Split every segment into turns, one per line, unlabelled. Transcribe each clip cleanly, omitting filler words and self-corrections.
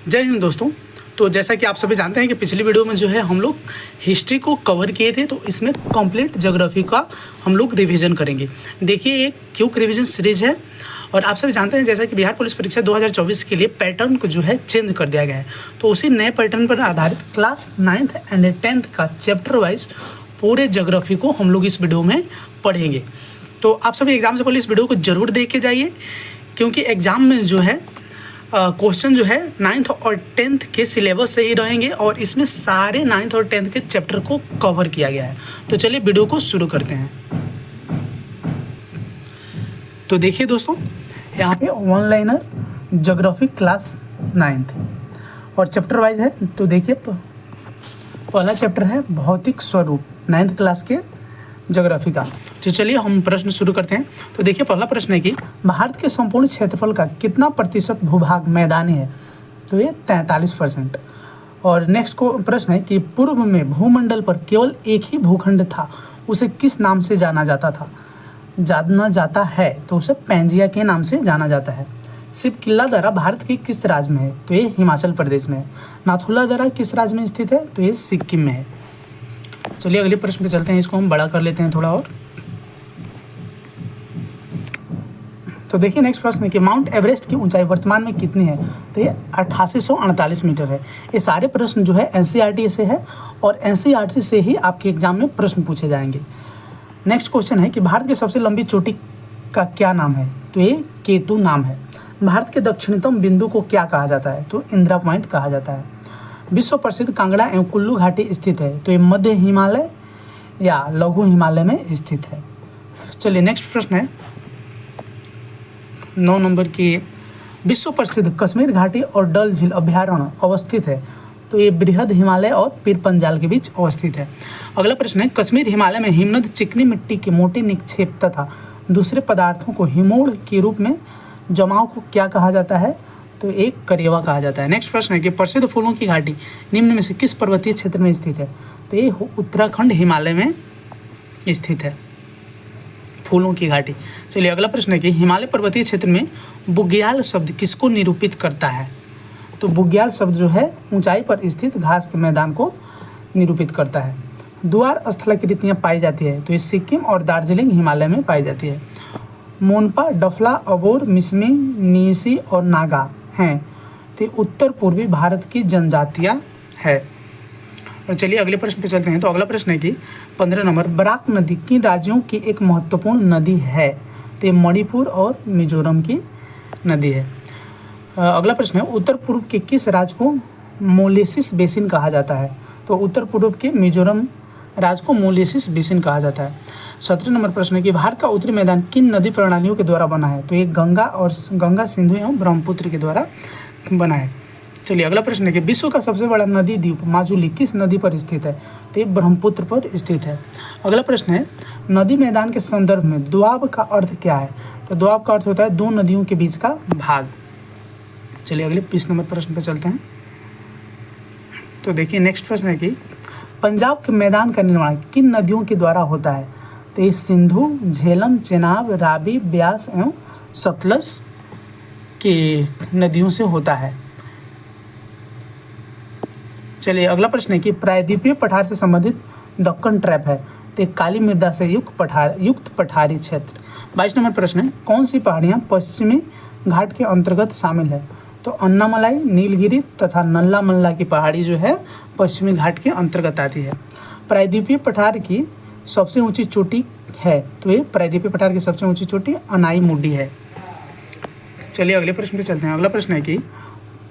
जय हिंद दोस्तों। तो जैसा कि आप सभी जानते हैं कि पिछली वीडियो में जो है हम लोग हिस्ट्री को कवर किए थे, तो इसमें कंप्लीट ज्योग्राफी का हम लोग रिवीजन करेंगे। देखिए ये क्विक रिवीजन सीरीज है और आप सभी जानते हैं जैसा कि बिहार पुलिस परीक्षा 2024 के लिए पैटर्न को जो है चेंज कर दिया गया है। तो उसी नए पैटर्न पर आधारित क्लास 9th एंड 10th का चैप्टर वाइज पूरे ज्योग्राफी को हम लोग इस वीडियो में पढ़ेंगे। तो आप सभी एग्जाम से पहले इस वीडियो को जरूर देख के जाइए, क्योंकि एग्जाम में जो है क्वेश्चन जो है 9th और 10th के सिलेबस से ही रहेंगे और इसमें सारे 9th और 10th के चैप्टर को कवर किया गया है। तो चलिए वीडियो को शुरू करते हैं। तो देखिए दोस्तों, यहाँ पे one liner geography class 9th और चैप्टर वाइज है। तो देखिए पहला चैप्टर है भौतिक स्वरूप 9th क्लास के ज्योग्राफी का। तो चलिए हम प्रश्न शुरू करते हैं। तो देखिए पहला प्रश्न है कि भारत के संपूर्ण क्षेत्रफल का कितना प्रतिशत भूभाग मैदानी है? तो ये 43%। और नेक्स्ट को प्रश्न है कि पूर्व में भूमंडल पर केवल एक ही भूखंड था, उसे किस नाम से जाना जाता है? तो उसे पैंजिया के नाम से जाना जाता है। शिव किला दर्रा भारत के किस राज्य में है? तो ये हिमाचल प्रदेश में है। नाथुला दर्रा किस राज्य में स्थित है? तो ये सिक्किम में है। चलिए अगले प्रश्न पे चलते हैं, इसको हम बड़ा कर लेते हैं थोड़ा और। तो देखिए नेक्स्ट प्रश्न है कि माउंट एवरेस्ट की ऊंचाई वर्तमान में कितनी है? तो ये 8848 मीटर है। ये सारे प्रश्न जो है एनसीईआरटी से है और एनसीईआरटी से ही आपके एग्जाम में प्रश्न पूछे जाएंगे। नेक्स्ट क्वेश्चन है कि भारत की सबसे लंबी चोटी का क्या नाम है? तो ये K2 नाम है। भारत के दक्षिणतम बिंदु को क्या कहा जाता है? तो इंदिरा पॉइंट कहा जाता है। विश्व प्रसिद्ध कांगड़ा एवं कुल्लू घाटी स्थित है? तो ये मध्य हिमालय या लघु हिमालय में स्थित है। चलिए नेक्स्ट प्रश्न है 9 नंबर की, विश्व प्रसिद्ध कश्मीर घाटी और डल झील अभ्यारण्य अवस्थित है? तो ये बृहद हिमालय और पीर पंजाल के बीच अवस्थित है। अगला प्रश्न है कश्मीर हिमालय में हिमनद चिकनी मिट्टी के मोटे निक्षेप तथा दूसरे पदार्थों को हिमोड़ के रूप में जमाव को क्या कहा जाता है? तो एक करेवा कहा जाता है। नेक्स्ट प्रश्न है कि प्रसिद्ध फूलों की घाटी निम्न में से किस पर्वतीय क्षेत्र में स्थित है? तो ये उत्तराखंड हिमालय में स्थित है फूलों की घाटी। चलिए अगला प्रश्न है कि हिमालय पर्वतीय क्षेत्र में बुग्याल शब्द किसको निरूपित करता है? तो बुग्याल शब्द जो है ऊंचाई पर स्थित घास के मैदान को निरूपित करता है। द्वार स्थलाकृतियाँ पाई जाती है? तो ये सिक्किम और दार्जिलिंग हिमालय में पाई जाती है। मोनपा, डफला, अबोर, मिसमी, नीसी और नागा हैं तो उत्तर पूर्वी भारत की जनजातियाँ है। और चलिए अगले प्रश्न पे चलते हैं। तो अगला प्रश्न है कि 15 नंबर, बराक नदी किन राज्यों की एक महत्वपूर्ण नदी है? तो मणिपुर और मिजोरम की नदी है। अगला प्रश्न है उत्तर पूर्व के किस राज्य को मोलेसिस बेसिन कहा जाता है? तो उत्तर पूर्व के मिजोरम राज्य को मोलेसिस बेसिन कहा जाता है। 17 नंबर प्रश्न है कि भारत का उत्तरी मैदान किन नदी प्रणालियों के द्वारा बना है? तो ये गंगा सिंधु एवं ब्रह्मपुत्र के द्वारा बना है। चलिए अगला प्रश्न है कि विश्व का सबसे बड़ा नदी द्वीप माजुली किस नदी पर स्थित है? तो ये ब्रह्मपुत्र पर स्थित है। अगला प्रश्न है नदी मैदान के संदर्भ में द्वाब का अर्थ क्या है? तो द्वाब का अर्थ होता है दो नदियों के बीच का भाग। चलिए अगले 20 नंबर प्रश्न पर चलते हैं। तो देखिए नेक्स्ट प्रश्न है कि पंजाब के मैदान का निर्माण किन नदियों के द्वारा होता है? तो ये सिंधु, झेलम, चेनाब, रावी, ब्यास एवं सतलज के नदियों से होता है। चलिए अगला प्रश्न है कि प्रायद्वीपीय पठार से संबंधित दक्कन ट्रैप है? तो काली मृदा से युक्त पठारी क्षेत्र। 22 नंबर प्रश्न है कौन सी पहाड़ियाँ पश्चिमी घाट के अंतर्गत शामिल है? तो अन्नामलाई, नीलगिरी तथा नल्ला मल्ला की पहाड़ी जो है पश्चिमी घाट के अंतर्गत आती है। प्रायद्वीपीय पठार की सबसे ऊंची चोटी है? तो ये प्रायद्वीपीय पठार की सबसे ऊंची चोटी अनाईमुडी है। चलिए अगले प्रश्न पे चलते हैं। अगला प्रश्न है कि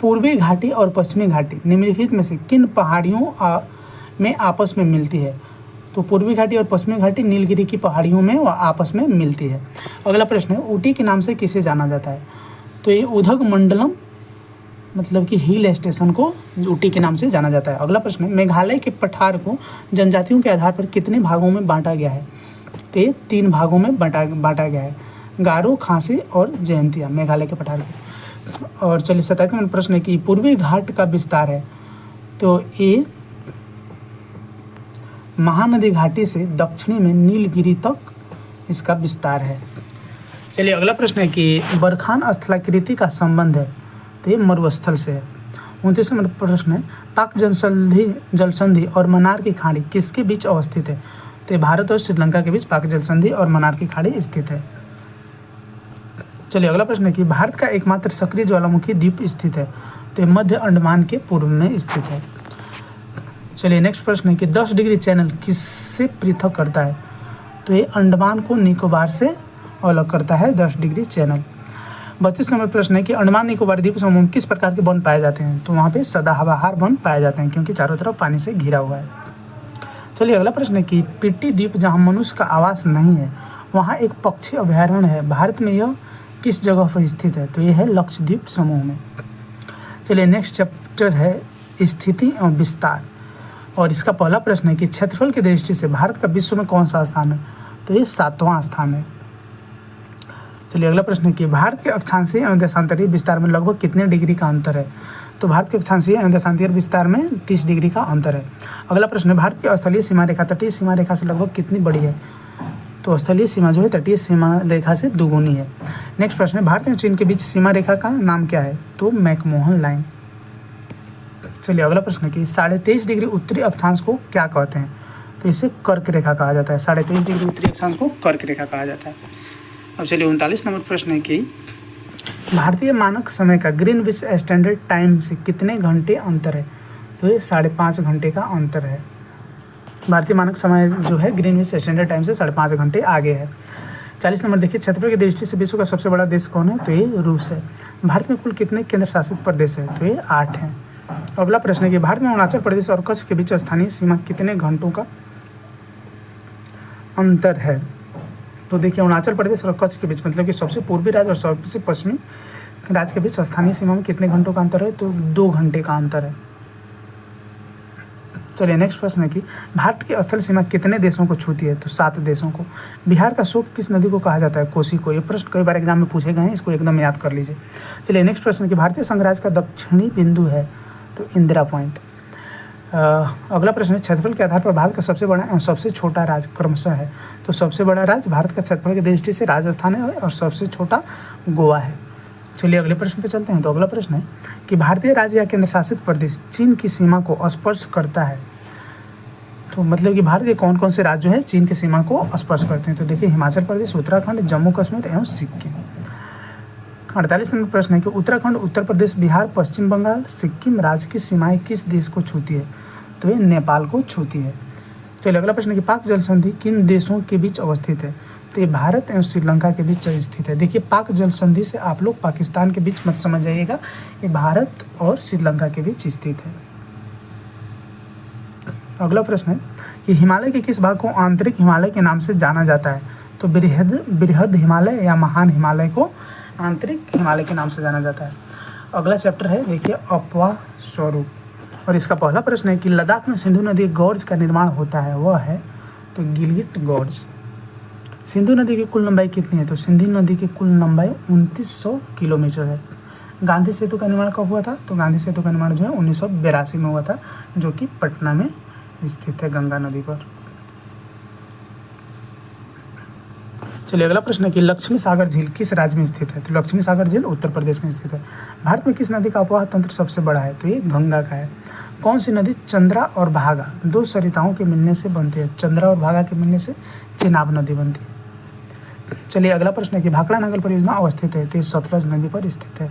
पूर्वी घाटी और पश्चिमी घाटी निम्नलिखित में से किन पहाड़ियों में आपस में मिलती है? तो पूर्वी घाटी और पश्चिमी घाटी नीलगिरी की पहाड़ियों में आपस में मिलती है। अगला प्रश्न है ऊटी के नाम से किसे जाना जाता है? तो ये उधग मंडलम मतलब कि हिल स्टेशन को ऊटी के नाम से जाना जाता है। अगला प्रश्न है मेघालय के पठार को जनजातियों के आधार पर कितने भागों में बांटा गया है? तो ये 3 भागों में बांटा गया है, गारो, खासी और जयंतिया मेघालय के पठार को। और चलिए 27 नंबर प्रश्न है कि पूर्वी घाट का विस्तार है? तो ये महानदी घाटी से दक्षिणी में नीलगिरी तक इसका विस्तार है। चलिए अगला प्रश्न है कि बरखान स्थलाकृति का संबंध है? तो ये मरुस्थल से है। 29 नंबर प्रश्न है, पाक जलसंधि और मन्नार की खाड़ी किसके बीच अवस्थित है? तो ये भारत और श्रीलंका के बीच पाक जलसंधि और मन्नार की खाड़ी स्थित है। चलिए अगला प्रश्न है कि भारत का एकमात्र सक्रिय ज्वालामुखी द्वीप स्थित है? तो ये मध्य अंडमान के पूर्व में स्थित है। चलिए नेक्स्ट प्रश्न है कि 10 डिग्री चैनल किससे पृथक करता है? तो ये अंडमान को निकोबार से अलग करता है 10 डिग्री चैनल। 32 नंबर प्रश्न है कि अंडमान निकोबार द्वीप समूह में किस प्रकार के वन पाए जाते हैं? तो वहाँ पे सदाबहार वन पाए जाते हैं क्योंकि चारों तरफ पानी से घिरा हुआ है। चलिए अगला प्रश्न है कि पिट्टी द्वीप जहाँ मनुष्य का आवास नहीं है वहाँ एक पक्षी अभयारण्य है, भारत में यह किस जगह पर स्थित है? तो यह है लक्षद्वीप समूह में। चलिए नेक्स्ट चैप्टर है स्थिति एवं विस्तार, और इसका पहला प्रश्न है कि क्षेत्रफल की दृष्टि से भारत का विश्व में कौन सा स्थान है? तो ये 7वां स्थान है। चलिए अगला प्रश्न है कि भारत के अक्षांशीय एवं देशांतरीय विस्तार में लगभग कितने डिग्री का अंतर है? तो भारत के अक्षांशीय एवं देशांतरीय विस्तार में 30 डिग्री का अंतर है। अगला प्रश्न है भारत की स्थलीय सीमा रेखा तटीय सीमा रेखा से लगभग कितनी बड़ी है? तो स्थलीय सीमा जो है तटीय सीमा रेखा से दुगुनी है। नेक्स्ट प्रश्न है भारत और चीन के बीच सीमा रेखा का नाम क्या है? तो मैकमोहन लाइन। चलिए अगला प्रश्न है कि 23.5 डिग्री उत्तरी अक्षांश को क्या कहते हैं? तो इसे कर्क रेखा कहा जाता है। 23.5 डिग्री उत्तरी अक्षांश को कर्क रेखा कहा जाता है। अब चलिए 39 नंबर प्रश्न है कि भारतीय मानक समय का ग्रीनविच स्टैंडर्ड टाइम से कितने घंटे अंतर है? तो ये 5.5 घंटे का अंतर है। भारतीय मानक समय जो है ग्रीनविच स्टैंडर्ड टाइम से 5.5 घंटे आगे है। 40 नंबर देखिए क्षेत्रफल की दृष्टि से विश्व का सबसे बड़ा देश कौन है? तो ये रूस है। भारत में कुल कितने केंद्र शासित प्रदेश है? तो ये 8 हैं। अगला प्रश्न है कि भारत में अरुणाचल प्रदेश और कच्छ के बीच स्थानीय सीमा कितने घंटों का अंतर है? तो देखिए अरुणाचल प्रदेश और कच्छ के बीच मतलब कि सबसे पूर्वी राज्य और सबसे पश्चिमी राज्य के बीच स्थानीय सीमा में कितने घंटों का अंतर है? तो 2 घंटे का अंतर है। चलिए नेक्स्ट प्रश्न है कि भारत की स्थल सीमा कितने देशों को छूती है? तो 7 देशों को। बिहार का शोक किस नदी को कहा जाता है? कोसी को। ये प्रश्न कई बार एग्जाम में पूछे गए हैं, इसको एकदम याद कर लीजिए। चलिए नेक्स्ट प्रश्न है कि भारतीय संघराज्य का दक्षिणी बिंदु है? तो इंदिरा पॉइंट। अगला प्रश्न है क्षेत्रफल के आधार पर भारत का सबसे बड़ा एवं सबसे छोटा राज्य क्रमशः है? तो सबसे बड़ा राज्य भारत का क्षेत्रफल की दृष्टि से राजस्थान है और सबसे छोटा गोवा है। चलिए अगले प्रश्न पे चलते हैं। तो अगला प्रश्न है कि भारतीय राज्य या केंद्र शासित प्रदेश चीन की सीमा को स्पर्श करता है? तो मतलब कि भारत के कौन कौन से राज्य हैं चीन की सीमा को स्पर्श करते हैं? तो देखिए हिमाचल प्रदेश, उत्तराखंड, जम्मू कश्मीर एवं सिक्किम। 48 नंबर प्रश्न है कि उत्तराखंड, उत्तर प्रदेश, बिहार, पश्चिम बंगाल, सिक्किम राज्य की सीमाएं किस देश को छूती है? तो ये नेपाल को छूती है। चलिए अगला प्रश्न है कि पाक जलसंधि किन देशों के बीच अवस्थित है? तो ये भारत एवं श्रीलंका के बीच स्थित है। देखिए पाक जलसंधि से आप लोग पाकिस्तान के बीच मत समझ जाइएगा, ये भारत और श्रीलंका के बीच स्थित है। अगला प्रश्न है कि हिमालय के किस भाग को आंतरिक हिमालय के नाम से जाना जाता है? तो बृहद हिमालय या महान हिमालय को आंतरिक हिमालय के नाम से जाना जाता है। अगला चैप्टर है देखिए अपवाह स्वरूप, और इसका पहला प्रश्न है कि लद्दाख में सिंधु नदी गॉर्ज का निर्माण होता है, वह है तो गिलगिट गॉर्ज। सिंधु नदी की कुल लंबाई कितनी है? तो सिंधु नदी की कुल लंबाई 2900 किलोमीटर है। गांधी सेतु का निर्माण कब हुआ था? तो गांधी सेतु का निर्माण जो है 1982 में हुआ था, जो कि पटना में स्थित है गंगा नदी पर। चलिए अगला प्रश्न है कि लक्ष्मी सागर झील किस राज्य में स्थित है? तो लक्ष्मी सागर झील उत्तर प्रदेश में स्थित है। भारत में किस नदी का अपवाह तंत्र सबसे बड़ा है? तो ये गंगा का है। कौन सी नदी चंद्रा और भागा 2 सरिताओं के मिलने से बनती है? चंद्रा और भागा के मिलने से चेनाब नदी बनती है। चलिए अगला प्रश्न है कि भाखड़ा नागल परियोजना अवस्थित है? तो ये सतलज नदी पर स्थित है।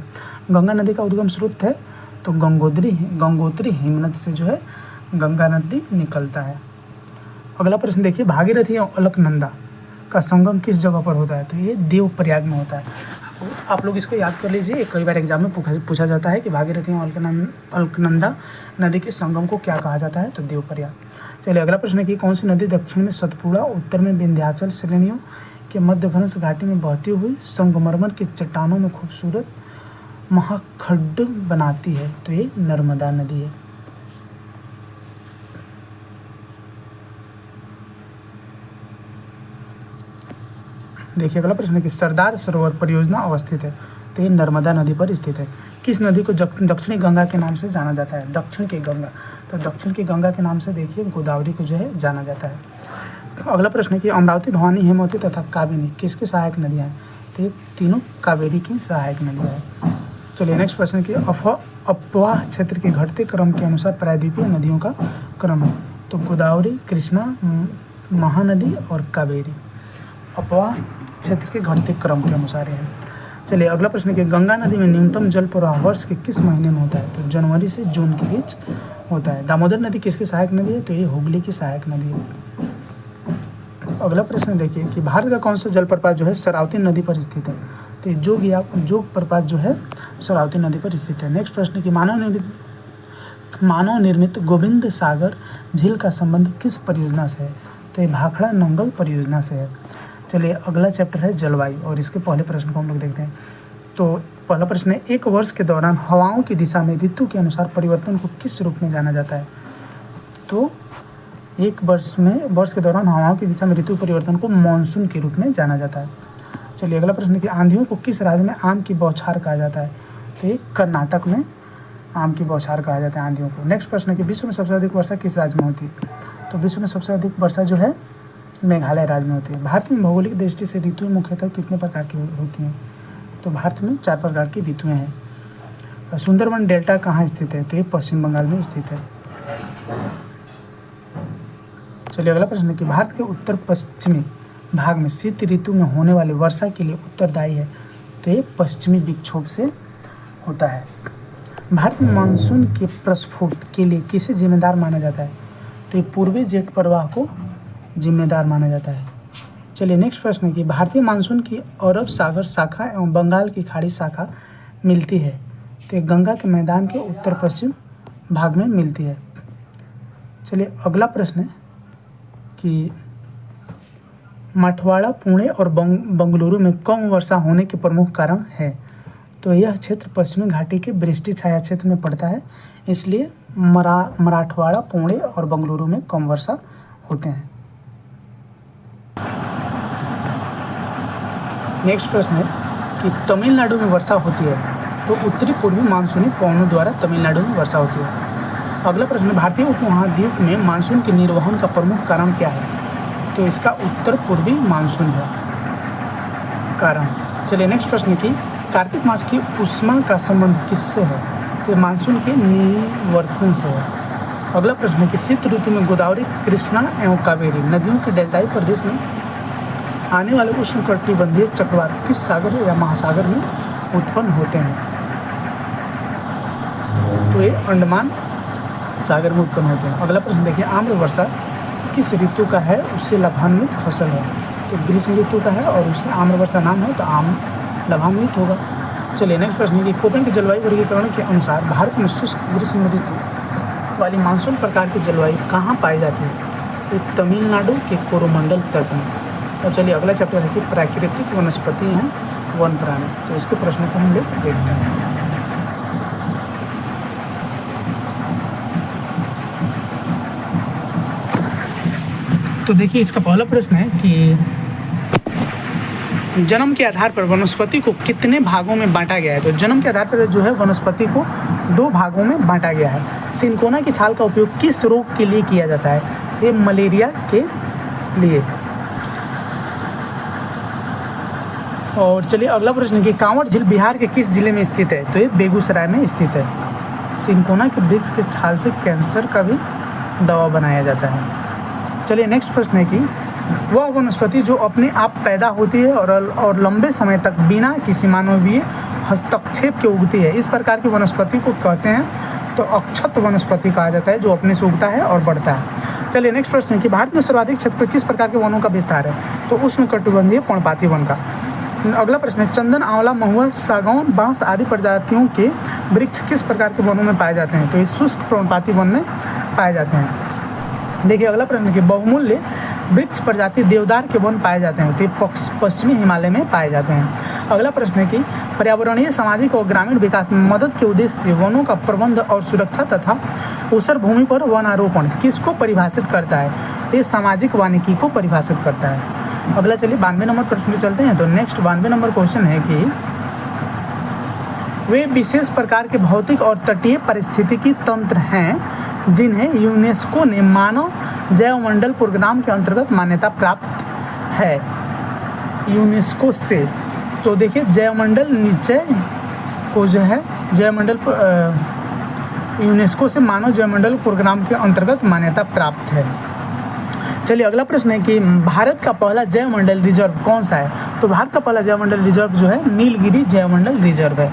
गंगा नदी का उद्गम स्रोत है तो गंगोत्री हिमनद से जो है गंगा नदी निकलता है। अगला प्रश्न देखिए भागीरथी और अलकनंदा का संगम किस जगह पर होता है? तो ये देवप्रयाग में होता है। आप लोग इसको याद कर लीजिए, कई बार एग्जाम में पूछा जाता है कि भागीरथी और अलकनंदा नदी के संगम को क्या कहा जाता है? तो देवप्रयाग। चलिए अगला प्रश्न है कि कौन सी नदी दक्षिण में सतपुड़ा, उत्तर में विंध्याचल श्रेणियों के मध्यभ्रंश घाटी में बहती हुई संगमरमर की चट्टानों में खूबसूरत महाखड्ड बनाती है? तो ये नर्मदा नदी है। देखिए अगला प्रश्न है कि सरदार सरोवर परियोजना अवस्थित है? तो ये नर्मदा नदी पर स्थित है। किस नदी को दक्षिणी गंगा के नाम से जाना जाता है? दक्षिण की गंगा। तो दक्षिण की गंगा के नाम से देखिए गोदावरी को जो है जाना जाता है। अगला प्रश्न है कि अमरावती, भवानी, हेमवती तथा काबिनी किसकी सहायक नदियाँ हैं? तो ये तीनों कावेरी की सहायक नदियाँ हैं। चलिए नेक्स्ट प्रश्न है कि अपवाह क्षेत्र के घटते क्रम के अनुसार प्रायद्वीपीय नदियों का क्रम है। तो गोदावरी, कृष्णा, महानदी और कावेरी अपवाह क्षेत्र के घटते क्रम के अनुसार है। चलिए अगला प्रश्न है कि गंगा नदी में न्यूनतम जल प्रवाह वर्ष के किस महीने में होता है? तो जनवरी से जून के बीच होता है। दामोदर नदी किसकी सहायक नदी है? तो ये हुगली की सहायक नदी है। अगला प्रश्न देखिए कि भारत का कौन सा जलप्रपात जो है शरावती नदी पर स्थित है? तो जोग प्रपात जो है शरावती नदी पर स्थित है। नेक्स्ट प्रश्न कि मानव निर्मित गोविंद सागर झील का संबंध किस परियोजना से है? तो ये भाखड़ा नंगल परियोजना से है। चलिए अगला चैप्टर है जलवायु और इसके पहले प्रश्न को हम लोग देखते हैं। तो पहला प्रश्न है, एक वर्ष के दौरान हवाओं की दिशा में ऋतु के अनुसार परिवर्तन को किस रूप में जाना जाता है? तो एक वर्ष के दौरान हवाओं की दिशा में ऋतु परिवर्तन को मानसून के रूप में जाना जाता है। चलिए अगला प्रश्न है कि आंधियों को किस राज्य में आम की बौछार कहा जाता है? तो ये कर्नाटक में आम की बौछार कहा जाता है आंधियों को। नेक्स्ट प्रश्न है कि विश्व में सबसे अधिक वर्षा किस राज्य में होती है? तो विश्व में सबसे अधिक वर्षा जो है मेघालय राज्य में होती है। भारत में भौगोलिक दृष्टि से ऋतुएं मुख्यतः कितने प्रकार की होती हैं? तो भारत में 4 प्रकार की ऋतुएं हैं। सुंदरबन डेल्टा कहाँ स्थित है? तो ये पश्चिम बंगाल में स्थित है। चलिए अगला प्रश्न है कि भारत के उत्तर पश्चिमी भाग में शीत ऋतु में होने वाली वर्षा के लिए उत्तरदायी है? तो ये पश्चिमी विक्षोभ से होता है। भारत में मानसून के प्रस्फुट के लिए किसे जिम्मेदार माना जाता है? तो ये पूर्वी जेट प्रवाह को जिम्मेदार माना जाता है। चलिए नेक्स्ट प्रश्न है कि भारतीय मानसून की अरब सागर शाखा एवं बंगाल की खाड़ी शाखा मिलती है? तो ये गंगा के मैदान के उत्तर पश्चिम भाग में मिलती है। चलिए अगला प्रश्न है कि मठवाड़ा, पुणे और बंगलुरु में कम वर्षा होने के प्रमुख कारण है? तो यह क्षेत्र पश्चिमी घाटी के वृष्टि छाया क्षेत्र में पड़ता है, इसलिए मराठवाड़ा, पुणे और बंगलुरु में कम वर्षा होते हैं। नेक्स्ट प्रश्न है कि तमिलनाडु में वर्षा होती है? तो उत्तरी पूर्वी मानसूनी पवनों द्वारा तमिलनाडु में वर्षा होती है। अगला प्रश्न है भारतीय उपमहाद्वीप में मानसून के निर्वहन का प्रमुख कारण क्या है? तो इसका उत्तर पूर्वी मानसून है कारण। चलिए नेक्स्ट प्रश्न है कि कार्तिक मास की उष्मा का संबंध किससे है? तो मानसून के निवर्तन से है। अगला प्रश्न है कि शीत ऋतु में गोदावरी, कृष्णा एवं कावेरी नदियों के डेल्टाई प्रदेश में आने वाले उष्णकटिबंधीय चक्रवात किस सागर या महासागर में उत्पन्न होते हैं? तो ये अंडमान सागर में उत्पन्न होते हैं। अगला प्रश्न देखिए, आम्र वर्षा किस ऋतु का है, उससे लाभान्वित फसल है? तो ग्रीष्म ऋतु का है और उससे आम्र वर्षा नाम है, तो आम लाभान्वित होगा। चलिए नेक्स्ट प्रश्न है कि कोपेन के जलवायु वर्गीकरण के अनुसार भारत में शुष्क ग्रीष्म ऋतु वाली मानसून प्रकार की जलवायु कहाँ पाई जाती है? तो तमिलनाडु के कोरोमंडल तट में। अब चलिए अगला चैप्टर है कि प्राकृतिक वनस्पति हैं वन प्राणी। तो इसके प्रश्नों को हम लोग देखते हैं। तो देखिए इसका पहला प्रश्न है कि जन्म के आधार पर वनस्पति को कितने भागों में बांटा गया है? तो जन्म के आधार पर जो है वनस्पति को 2 भागों में बांटा गया है। सिनकोना की छाल का उपयोग किस रोग के लिए किया जाता है? ये मलेरिया के लिए। और चलिए अगला प्रश्न है कि कांवड़ झील बिहार के किस जिले में स्थित है? तो ये बेगूसराय में स्थित है। सिनकोना के वृक्ष के छाल से कैंसर का भी दवा बनाया जाता है। चलिए नेक्स्ट प्रश्न है कि वह वनस्पति जो अपने आप पैदा होती है और लंबे समय तक बिना किसी मानवीय हस्तक्षेप के उगती है, इस प्रकार की वनस्पति को कहते हैं? तो अक्षत वनस्पति कहा जाता है, जो अपने से उगता है और बढ़ता है। चलिए नेक्स्ट प्रश्न है कि भारत में सर्वाधिक क्षेत्र पर किस प्रकार के वनों का विस्तार है? तो उष्णकटिबंधीय पर्णपाती वन का। अगला प्रश्न है चंदन, आंवला, महुआ, सागौन, बांस आदि प्रजातियों के वृक्ष किस प्रकार के वनों में पाए जाते हैं? तो ये शुष्क पर्णपाती वन में पाए जाते हैं। देखिए अगला प्रश्न है कि बहुमूल्य वृक्ष प्रजाति देवदार के वन पाए जाते हैं? तो ये पश्चिमी हिमालय में पाए जाते हैं। अगला प्रश्न है कि पर्यावरणीय, सामाजिक और ग्रामीण विकास में मदद के उद्देश्य से वनों का प्रबंध और सुरक्षा तथा ऊसर भूमि पर वनारोपण किसको परिभाषित करता है? तो ये सामाजिक वानिकी को परिभाषित करता है। अगला चलिए 92 नंबर प्रश्न पे चलते हैं। तो नेक्स्ट 92 नंबर क्वेश्चन है कि वे विशेष प्रकार के भौतिक और तटीय पारिस्थितिकी तंत्र हैं जिन्हें यूनेस्को ने मानव जैवमंडल प्रोग्राम के अंतर्गत मान्यता प्राप्त है यूनेस्को से। तो देखिए जैवमंडल निश्चय को जो है जैवमंडल यूनेस्को से मानव जैवमंडल प्रोग्राम के अंतर्गत मान्यता प्राप्त है। चलिए अगला प्रश्न है कि भारत का पहला जैवमंडल रिजर्व कौन सा है? तो भारत का पहला जैवमंडल रिजर्व जो है नीलगिरी जैवमंडल रिजर्व है।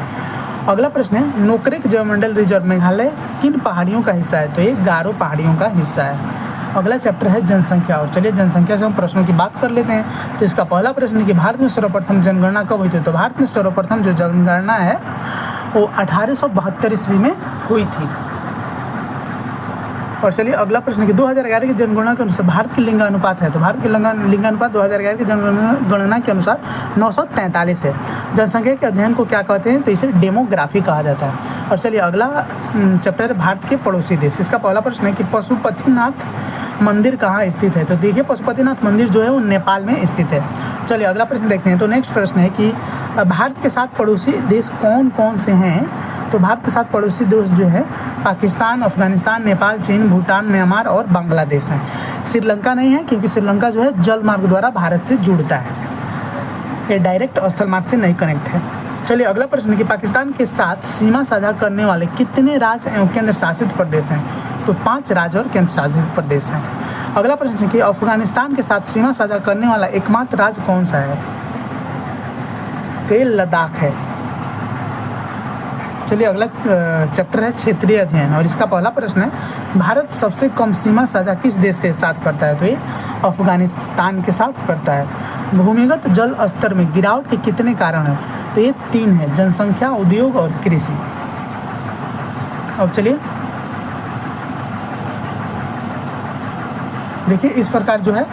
अगला प्रश्न है नोकरेक जैवमंडल रिजर्व मेघालय किन पहाड़ियों का हिस्सा है? तो ये गारो पहाड़ियों का हिस्सा है। अगला चैप्टर है जनसंख्या। और चलिए जनसंख्या से हम प्रश्नों की बात कर लेते हैं। तो इसका पहला प्रश्न है कि भारत में सर्वप्रथम जनगणना कब हुई थी? तो भारत में सर्वप्रथम जो जनगणना है वो 1872 ईस्वी में हुई थी। और चलिए अगला प्रश्न है कि 2011 की जनगणना के अनुसार भारत की लिंगानुपात है। तो भारत की लिंगानुपात 2011 की जनगणना के अनुसार 943 है। जनसंख्या के अध्ययन को क्या कहते हैं? तो इसे डेमोग्राफी कहा जाता है। और चलिए अगला चैप्टर है भारत के पड़ोसी देश। इसका पहला प्रश्न है कि पशुपतिनाथ मंदिर कहाँ स्थित है? तो देखिए पशुपतिनाथ मंदिर जो है वो नेपाल में स्थित है। चलिए अगला प्रश्न देखते हैं। तो नेक्स्ट प्रश्न है कि भारत के साथ पड़ोसी देश कौन कौन से हैं? तो भारत के साथ पड़ोसी देश जो है पाकिस्तान, अफगानिस्तान, नेपाल, चीन, भूटान, म्यांमार और बांग्लादेश हैं। श्रीलंका नहीं है क्योंकि श्रीलंका जो है जल मार्ग द्वारा भारत से जुड़ता है, ये डायरेक्ट स्थल मार्ग से नहीं कनेक्ट है। चलिए अगला प्रश्न है कि पाकिस्तान के साथ सीमा साझा करने वाले कितने राज्य एवं केंद्र शासित प्रदेश हैं? तो 5 राज्य और केंद्र शासित प्रदेश हैं। अगला प्रश्न है कि अफगानिस्तान के साथ सीमा साझा करने वाला एकमात्र राज्य कौन सा है? तो ये लद्दाख है। चलिए अगला चैप्टर है क्षेत्रीय अध्ययन। और इसका पहला प्रश्न है भारत सबसे कम सीमा साझा किस देश के साथ करता है? तो ये अफगानिस्तान के साथ करता है। भूमिगत जल स्तर में गिरावट के कितने कारण हैं? तो ये 3 है, जनसंख्या, उद्योग और कृषि। अब चलिए देखिए इस प्रकार जो है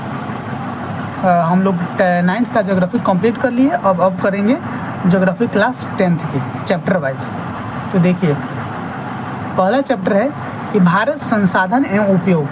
हम लोग 9th का ज्योग्राफी कंप्लीट कर लिए। अब करेंगे ज्योग्राफी क्लास 10th की चैप्टर वाइज। तो देखिए पहला चैप्टर है कि भारत संसाधन एवं उपयोग।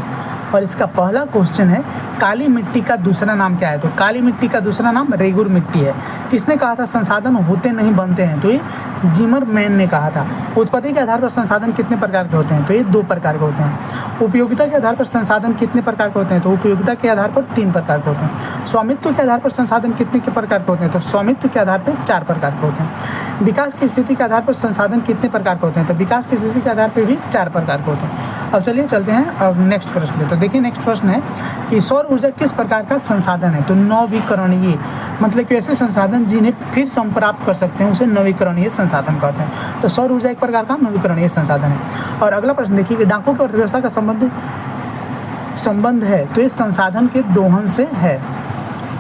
और इसका पहला क्वेश्चन है काली मिट्टी का दूसरा नाम क्या है? तो काली मिट्टी का दूसरा नाम रेगुर मिट्टी है। किसने कहा था संसाधन होते नहीं बनते हैं? तो ये जिमरमैन ने कहा था। उत्पत्ति के आधार पर संसाधन कितने प्रकार के होते हैं? तो ये 2 प्रकार के होते हैं। उपयोगिता के आधार पर संसाधन कितने प्रकार के होते हैं? तो उपयोगिता के आधार पर 3 प्रकार के होते हैं। स्वामित्व के आधार पर संसाधन कितने के प्रकार के होते हैं? तो स्वामित्व के आधार पर 4 प्रकार के होते हैं। विकास की स्थिति के आधार पर संसाधन कितने प्रकार के होते हैं? तो विकास की स्थिति के आधार पर भी 4 प्रकार के होते हैं। अब चलिए चलते हैं अब नेक्स्ट प्रश्न पे। तो देखिए नेक्स्ट प्रश्न है कि सौर ऊर्जा किस प्रकार का संसाधन है? तो नवीकरणीय, मतलब कि ऐसे संसाधन जिन्हें फिर से हम प्राप्त कर सकते हैं उसे नवीकरणीय संसाधन कहते हैं। तो सौर ऊर्जा एक प्रकार का नवीकरणीय संसाधन है। और अगला प्रश्न देखिए कि डाकों की अर्थव्यवस्था का संबंध है। तो इस संसाधन के दोहन से है।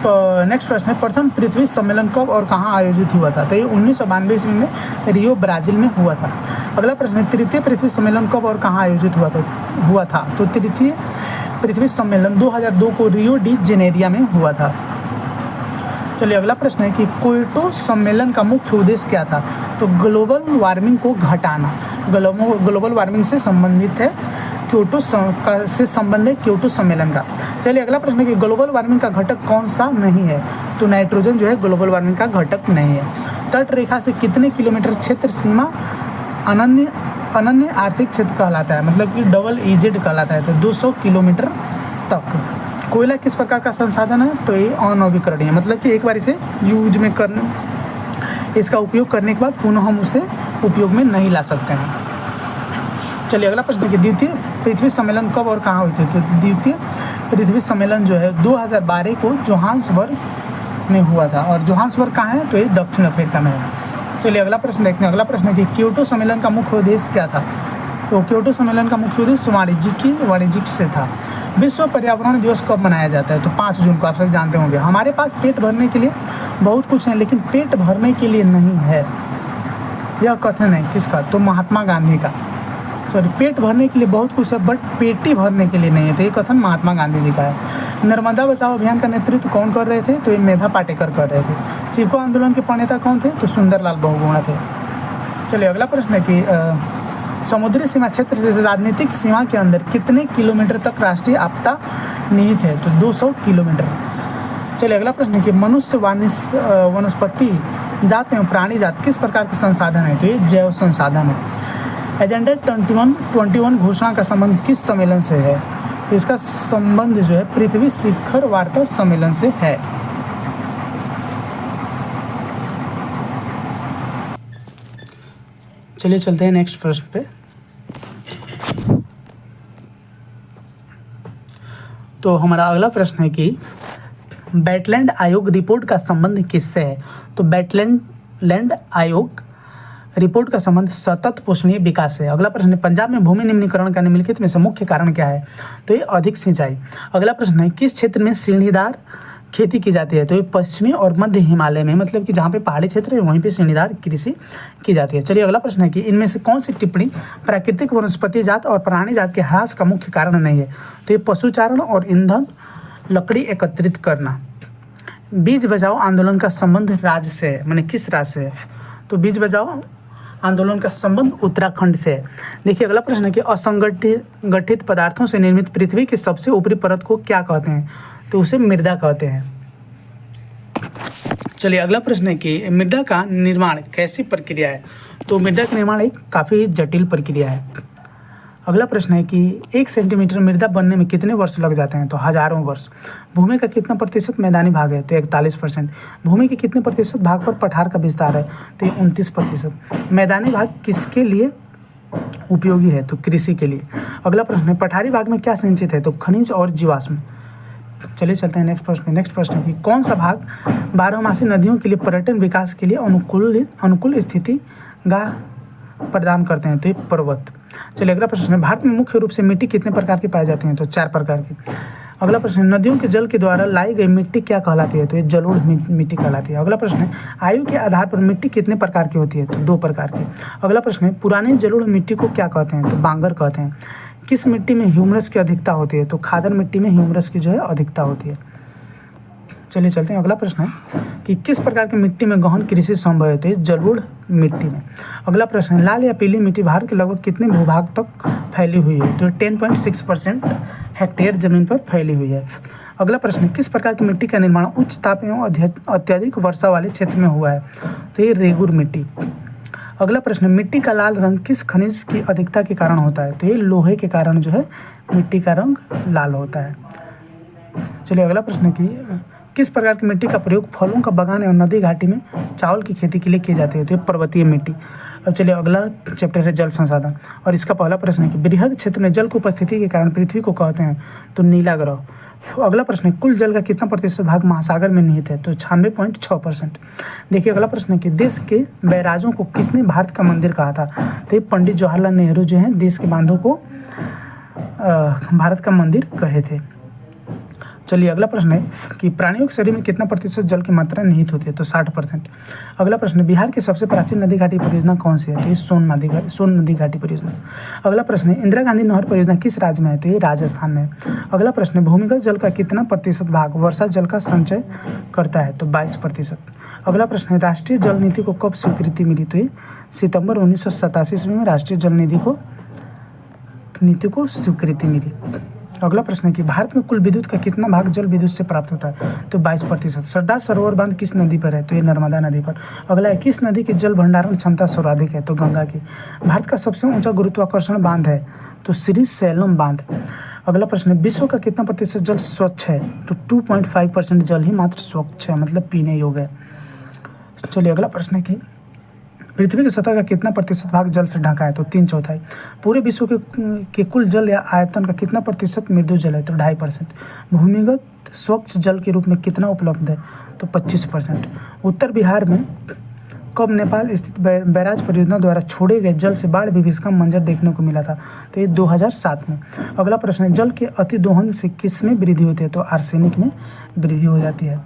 तो नेक्स्ट प्रश्न है प्रथम पृथ्वी सम्मेलन कब और कहाँ आयोजित हुआ था? तो ये 1992 ईस्वी में रियो ब्राज़ील में हुआ था। अगला प्रश्न है तृतीय पृथ्वी सम्मेलन कब और कहाँ आयोजित हुआ था? तो तृतीय पृथ्वी सम्मेलन 2002 को रियो डी जेनेरिया में हुआ था। चलिए अगला प्रश्न है कि क्योटो सम्मेलन का मुख्य उद्देश्य क्या था? तो ग्लोबल वार्मिंग को घटाना। ग्लोबल वार्मिंग से संबंधित है से संबंध है क्योटो सम्मेलन का। चलिए अगला प्रश्न है कि ग्लोबल वार्मिंग का घटक कौन सा नहीं है? तो नाइट्रोजन जो है ग्लोबल वार्मिंग का घटक नहीं है। तट रेखा से कितने किलोमीटर क्षेत्र सीमा अनन्य आर्थिक क्षेत्र कहलाता है, मतलब कि डबल EZ कहलाता है। तो 200 किलोमीटर तक। कोयला किस प्रकार का संसाधन है? तो ये अनवीकरणीय, मतलब कि एक बार इसे यूज में इसका उपयोग करने के बाद पुनः हम उसे उपयोग में नहीं ला सकते हैं। चलिए अगला प्रश्न कि द्वितीय पृथ्वी सम्मेलन कब और कहाँ हुई थी? तो द्वितीय पृथ्वी सम्मेलन जो है 2012 को जोहान्सबर्ग में हुआ था। और जोहान्सबर्ग कहाँ है? तो ये दक्षिण अफ्रीका में है। चलिए अगला प्रश्न देखते हैं। अगला प्रश्न है कि क्योटो सम्मेलन का मुख्य उद्देश्य क्या था? तो क्योटो सम्मेलन का मुख्य उद्देश्य वाणिज्यिक से था। विश्व पर्यावरण दिवस कब मनाया जाता है? तो 5 जून को। आप सब जानते होंगे। हमारे पास पेट भरने के लिए बहुत कुछ है लेकिन पेट भरने के लिए नहीं है, यह कथन है किसका? तो महात्मा गांधी का। सॉरी, पेट भरने के लिए बहुत कुछ है बट पेटी भरने के लिए नहीं है, तो ये कथन महात्मा गांधी जी का है। नर्मदा बचाओ अभियान का नेतृत्व कौन कर रहे थे? तो ये मेधा पाटेकर कर रहे थे। चिपको आंदोलन के प्रणेता कौन थे? तो सुंदरलाल बहुगुणा थे। चलिए अगला प्रश्न है कि समुद्री सीमा क्षेत्र से राजनीतिक सीमा के अंदर कितने किलोमीटर तक राष्ट्रीय आपदा निहित है? तो 200 किलोमीटर। चलिए अगला प्रश्न है कि मनुष्य वनस्पति जात एवं प्राणी जात किस प्रकार के संसाधन है? तो ये जैव संसाधन है। एजेंडा 21 घोषणा का संबंध किस सम्मेलन से है? तो इसका संबंध जो है पृथ्वी शिखर वार्ता सम्मेलन से है। चलिए चलते हैं नेक्स्ट प्रश्न पे। तो हमारा अगला प्रश्न है कि वेटलैंड आयोग रिपोर्ट का संबंध किससे है? तो वेटलैंड आयोग रिपोर्ट का संबंध सतत पोषणीय विकास से। अगला प्रश्न है पंजाब में भूमि निम्नीकरण का निम्नलिखित में से मुख्य कारण क्या है? तो ये अधिक सिंचाई। अगला प्रश्न है किस क्षेत्र में सीढ़ीदार खेती की जाती है? तो ये पश्चिमी और मध्य हिमालय में, मतलब कि जहाँ पे पहाड़ी क्षेत्र है वहीं पे सीढ़ीदार कृषि की जाती है। चलिए अगला प्रश्न है कि इनमें से कौन सी टिप्पणी प्राकृतिक वनस्पति जात और प्राणी जात के ह्रास का मुख्य कारण नहीं है? तो ये पशुचारण और ईंधन लकड़ी एकत्रित करना। बीज बचाओ आंदोलन का संबंध राज्य से है, माने किस राज्य से है? तो बीज बचाओ आंदोलन का संबंध उत्तराखंड से है। देखिए अगला प्रश्न है कि असंगठित पदार्थों से निर्मित पृथ्वी की सबसे ऊपरी परत को क्या कहते हैं? तो उसे मृदा कहते हैं। चलिए अगला प्रश्न है कि मृदा का निर्माण कैसी प्रक्रिया है? तो मृदा का निर्माण एक काफ़ी जटिल प्रक्रिया है। अगला प्रश्न है कि 1 सेंटीमीटर मृदा बनने में कितने वर्ष लग जाते हैं? तो हजारों वर्ष। भूमि का कितना प्रतिशत मैदानी भाग है? तो 41%। भूमि के कितने प्रतिशत भाग पर पठार का विस्तार है? तो 29%। मैदानी भाग किसके लिए उपयोगी है? तो कृषि के लिए। अगला प्रश्न है पठारी भाग में क्या सिंचित है? तो खनिज और जीवाश्म। चलिए चलते हैं नेक्स्ट प्रश्न है कि कौन सा भाग बारहमासी नदियों के लिए पर्यटन विकास के लिए अनुकूल स्थिति प्रदान करते हैं? तो ये पर्वत। चलिए अगला प्रश्न है भारत में मुख्य रूप से मिट्टी कितने प्रकार की पाई जाती हैं? तो 4 प्रकार की। अगला प्रश्न है नदियों के जल के द्वारा लाई गई मिट्टी क्या कहलाती है? तो ये जलोढ़ मिट्टी कहलाती है। अगला प्रश्न है आयु के आधार पर मिट्टी कितने प्रकार की होती है? तो 2 प्रकार की। अगला प्रश्न है पुराने जलोढ़ मिट्टी को क्या कहते हैं? तो बांगर कहते हैं। किस मिट्टी में ह्यूमरस की अधिकता होती है? तो खादर मिट्टी में ह्यूमरस की जो है अधिकता होती है। चलिए चलते हैं अगला प्रश्न है कि किस प्रकार की मिट्टी में गहन कृषि संभव है? तो ये जलोढ़ मिट्टी में। अगला प्रश्न है लाल या पीली मिट्टी भारत के लगभग कितने भूभाग तक फैली हुई है? तो 10.6% हेक्टेयर जमीन पर फैली हुई है। अगला प्रश्न है किस प्रकार की मिट्टी का निर्माण उच्च ताप एवं अत्यधिक वर्षा वाले क्षेत्र में हुआ है? तो ये रेगुर मिट्टी। अगला प्रश्न है मिट्टी का लाल रंग किस खनिज की अधिकता के कारण होता है? तो ये लोहे के कारण जो है मिट्टी का रंग लाल होता है। चलिए अगला प्रश्न है कि किस प्रकार की मिट्टी का प्रयोग फलों का बागान एवं नदी घाटी में चावल की खेती के लिए की जाती है? तो ये पर्वतीय मिट्टी। अब चलिए अगला चैप्टर है जल संसाधन और इसका पहला प्रश्न है कि बृहद क्षेत्र में जल की उपस्थिति के कारण पृथ्वी को कहते हैं? तो नीला ग्रह। अगला प्रश्न है कुल जल का कितना प्रतिशत भाग महासागर में निहित है? तो 96.6%। देखिए अगला प्रश्न है कि देश के बैराजों को किसने भारत का मंदिर कहा था? तो ये पंडित जवाहरलाल नेहरू जो हैं देश के बांधों को भारत का मंदिर कहे थे। चलिए अगला प्रश्न है कि प्राणियों के शरीर में कितना प्रतिशत जल की मात्रा निहित होती है? तो 60%। अगला प्रश्न है बिहार की सबसे प्राचीन नदी घाटी परियोजना कौन सी है? तो ये सोन नदी घाटी परियोजना। अगला प्रश्न है इंदिरा गांधी नहर परियोजना किस राज्य में है? तो ये राजस्थान में है। अगला प्रश्न है भूमिगत जल का कितना प्रतिशत भाग वर्षा जल का संचय करता है? तो 22%। अगला प्रश्न है राष्ट्रीय जल नीति को कब स्वीकृति मिली? तो ये सितंबर 1987 ईस्वी में राष्ट्रीय जल नीति को स्वीकृति मिली। अगला प्रश्न है कि भारत में कुल विद्युत का कितना भाग जल विद्युत से प्राप्त होता है? तो 22%। सरदार सरोवर बांध किस नदी पर है? तो ये नर्मदा नदी पर। अगला है किस नदी की जल भंडारण क्षमता सर्वाधिक है? तो गंगा की। भारत का सबसे ऊंचा गुरुत्वाकर्षण बांध है? तो श्री सैलम बांध। अगला प्रश्न है विश्व का कितना प्रतिशत जल स्वच्छ है? तो 2.5% जल ही मात्र स्वच्छ है, मतलब पीने योग्य है। चलिए अगला प्रश्न है कि पृथ्वी की सतह का कितना प्रतिशत भाग जल से ढका है? तो 3/4। पूरे विश्व के कुल जल या आयतन का कितना प्रतिशत मृदु जल है? तो 2.5%। भूमिगत स्वच्छ जल के रूप में कितना उपलब्ध है? तो 25%। उत्तर बिहार में कब नेपाल स्थित बैराज परियोजना द्वारा छोड़े गए जल से बाढ़ विभीषिका मंजर देखने को मिला था? तो ये 2007 में। अगला प्रश्न है जल के अतिदोहन से किस में वृद्धि होती है? तो आर्सेनिक में वृद्धि हो जाती है।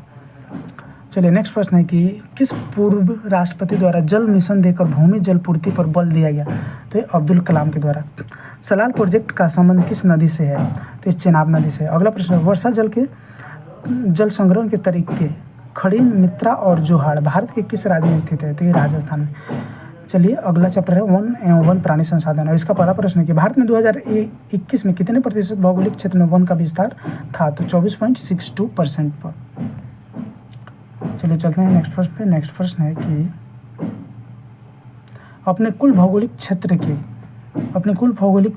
चलिए नेक्स्ट प्रश्न है कि किस पूर्व राष्ट्रपति द्वारा जल मिशन देकर भूमि जल पूर्ति पर बल दिया गया? तो ये अब्दुल कलाम के द्वारा। सलाल प्रोजेक्ट का संबंध किस नदी से है? तो ये चेनाब नदी से है। अगला प्रश्न है वर्षा जल के जल संग्रहण के तरीके खड़ी, मित्रा और जोहाड़ भारत के किस राज्य में स्थित है? तो ये राजस्थान में। चलिए अगला चैप्टर है वन एवं वन प्राणी संसाधन और इसका पहला प्रश्न है कि भारत में 2021 में कितने प्रतिशत भौगोलिक क्षेत्र में वन का विस्तार था? तो 24.62% पर। चलिए चलते हैं नेक्स्ट प्रश्न पे। नेक्स्ट प्रश्न है कि अपने कुल भौगोलिक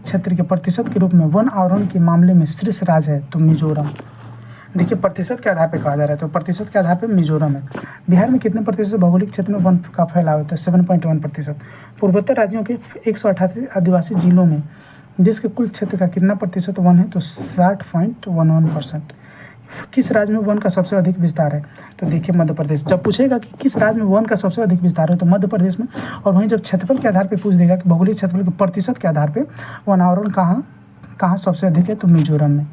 क्षेत्र के प्रतिशत के रूप में वन आवरण के मामले में शीर्ष राज्य है? तो मिजोरम। देखिए प्रतिशत के आधार पर कहा जा रहा है, तो प्रतिशत के आधार पर मिजोरम है। बिहार में कितने प्रतिशत भौगोलिक क्षेत्र में वन का फैलाव है? तो 7.1%। पूर्वोत्तर राज्यों के 188 आदिवासी जिलों में देश के कुल क्षेत्र का कितना प्रतिशत वन है? तो 60.11%। किस राज्य में वन का सबसे अधिक विस्तार है? तो देखिए मध्य प्रदेश। जब पूछेगा कि किस राज्य में वन का सबसे अधिक विस्तार है तो मध्य प्रदेश में, और वहीं जब क्षेत्रफल के आधार पर पूछ देगा कि भौगोलिक क्षेत्रफल के प्रतिशत के आधार पर वन आवरण कहाँ सबसे अधिक है? तो मिजोरम में।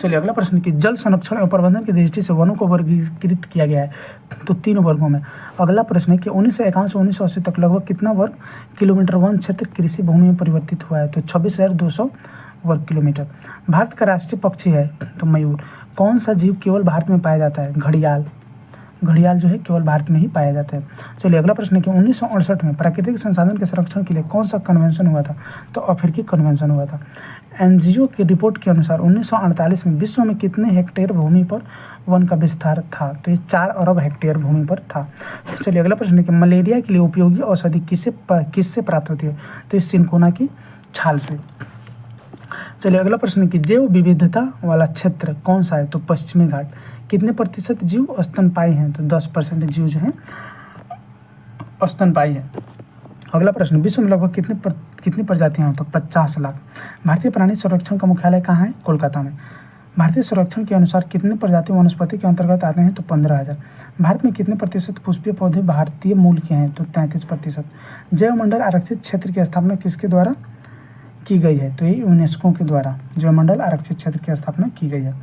चलिए अगला प्रश्न कि जल संरक्षण एवं प्रबंधन की दृष्टि से वनों को वर्गीकृत किया गया है तो 3 वर्गों में। अगला प्रश्न है कि 1951 से 1980 तक लगभग कितना वर्ग किलोमीटर वन क्षेत्र कृषि भूमि में परिवर्तित हुआ है? तो 26,200 वर्ग किलोमीटर। भारत का राष्ट्रीय पक्षी है तो मयूर। कौन सा जीव केवल भारत में पाया जाता है? घड़ियाल। घड़ियाल जो है केवल भारत में ही पाया जाता है। चलिए अगला प्रश्न है कि 1968 में प्राकृतिक संसाधन के संरक्षण के लिए कौन सा कन्वेंशन हुआ था? तो अफ्रीकी कन्वेंशन हुआ था। एनजीओ की रिपोर्ट के अनुसार 1948 में विश्व में कितने हेक्टेयर भूमि पर वन का विस्तार था? तो ये 4 अरब हेक्टेयर भूमि पर था। चलिए अगला प्रश्न है कि मलेरिया के लिए उपयोगी औषधि किससे प्राप्त होती है? तो इस सिनकोना की छाल से। चलिए अगला प्रश्न है कि जैव विविधता वाला क्षेत्र कौन सा है? तो पश्चिमी घाट। कितने प्रतिशत जीव स्तनपायी हैं? तो 10% जीव जो हैं स्तनपायी हैं। अगला प्रश्न, विश्व में लगभग कितनी प्रजातियां हैं? तो 50 लाख। भारतीय प्राणी संरक्षण का मुख्यालय कहाँ है? कोलकाता में। भारतीय संरक्षण के अनुसार कितने प्रजाति वनस्पति के अंतर्गत आते हैं? तो 15,000। भारत में कितने प्रतिशत पुष्पीय पौधे भारतीय मूल के हैं? तो 33%। जैवमंडल आरक्षित क्षेत्र की स्थापना किसके द्वारा की गई है? तो ये यूनेस्को के द्वारा जैवमंडल आरक्षित क्षेत्र की स्थापना की गई है।